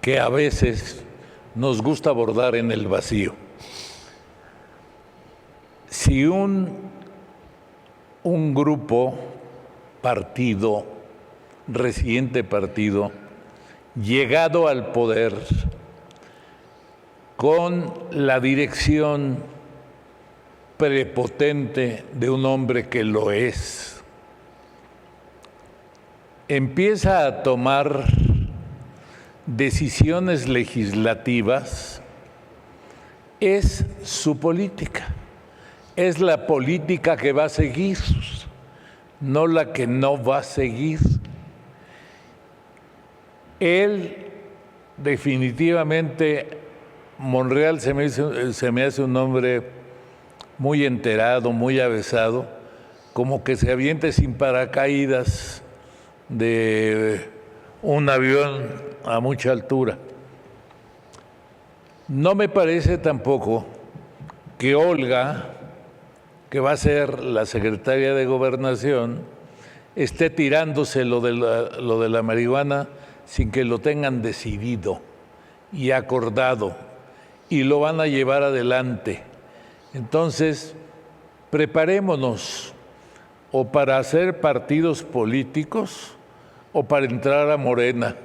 que a veces nos gusta abordar en el vacío. Si un grupo, partido, reciente partido, llegado al poder con la dirección prepotente de un hombre que lo es, empieza a tomar decisiones legislativas, es su política, es la política que va a seguir, no la que no va a seguir. Él definitivamente, Monreal se me hace un hombre muy enterado, muy avesado, como que se aviente sin paracaídas de un avión a mucha altura. No me parece tampoco que Olga, que va a ser la secretaria de Gobernación, esté tirándose lo de la marihuana sin que lo tengan decidido y acordado, y lo van a llevar adelante. Entonces, preparémonos o para hacer partidos políticos o para entrar a Morena,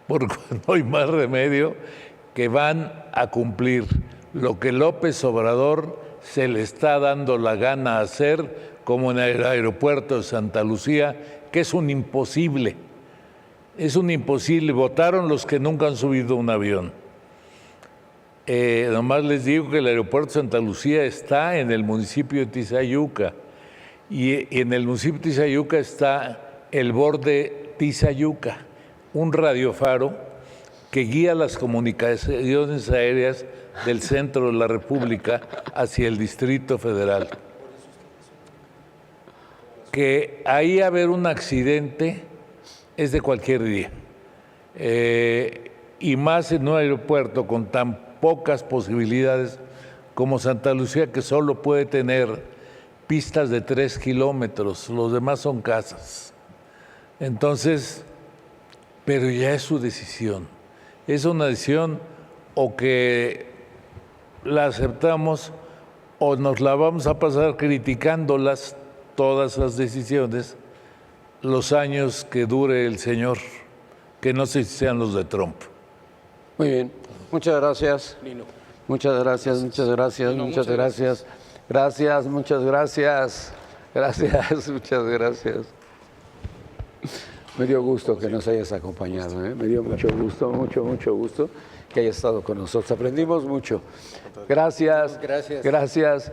porque no hay más remedio que van a cumplir lo que López Obrador se le está dando la gana hacer, como en el aeropuerto de Santa Lucía, que es un imposible. Es un imposible. Votaron los que nunca han subido un avión. Nomás les digo que el aeropuerto de Santa Lucía está en el municipio de Tizayuca, y en el municipio de Tizayuca está el borde Tizayuca, un radiofaro que guía las comunicaciones aéreas del centro de la República hacia el Distrito Federal. Que ahí haber un accidente es de cualquier día, y más en un aeropuerto con tan pocas posibilidades como Santa Lucía, que solo puede tener pistas de 3 kilómetros, los demás son casas. Entonces, pero ya es su decisión. Es una decisión o que la aceptamos o nos la vamos a pasar criticándolas, todas las decisiones, los años que dure el señor, que no sé si sean los de Trump. Muy bien, muchas gracias. Nino. Muchas gracias, muchas gracias, Nino, muchas gracias. Gracias, muchas gracias. Gracias, muchas gracias. Me dio gusto que nos hayas acompañado, ¿eh? Me dio mucho gusto, mucho gusto que hayas estado con nosotros. Aprendimos mucho. Gracias. Gracias. Gracias.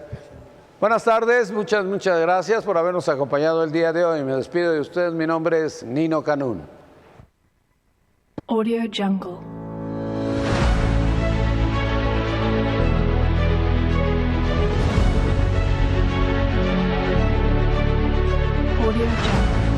Buenas tardes, muchas gracias por habernos acompañado el día de hoy. Me despido de ustedes. Mi nombre es Nino Canún. Audio Jungle. Audio Jungle.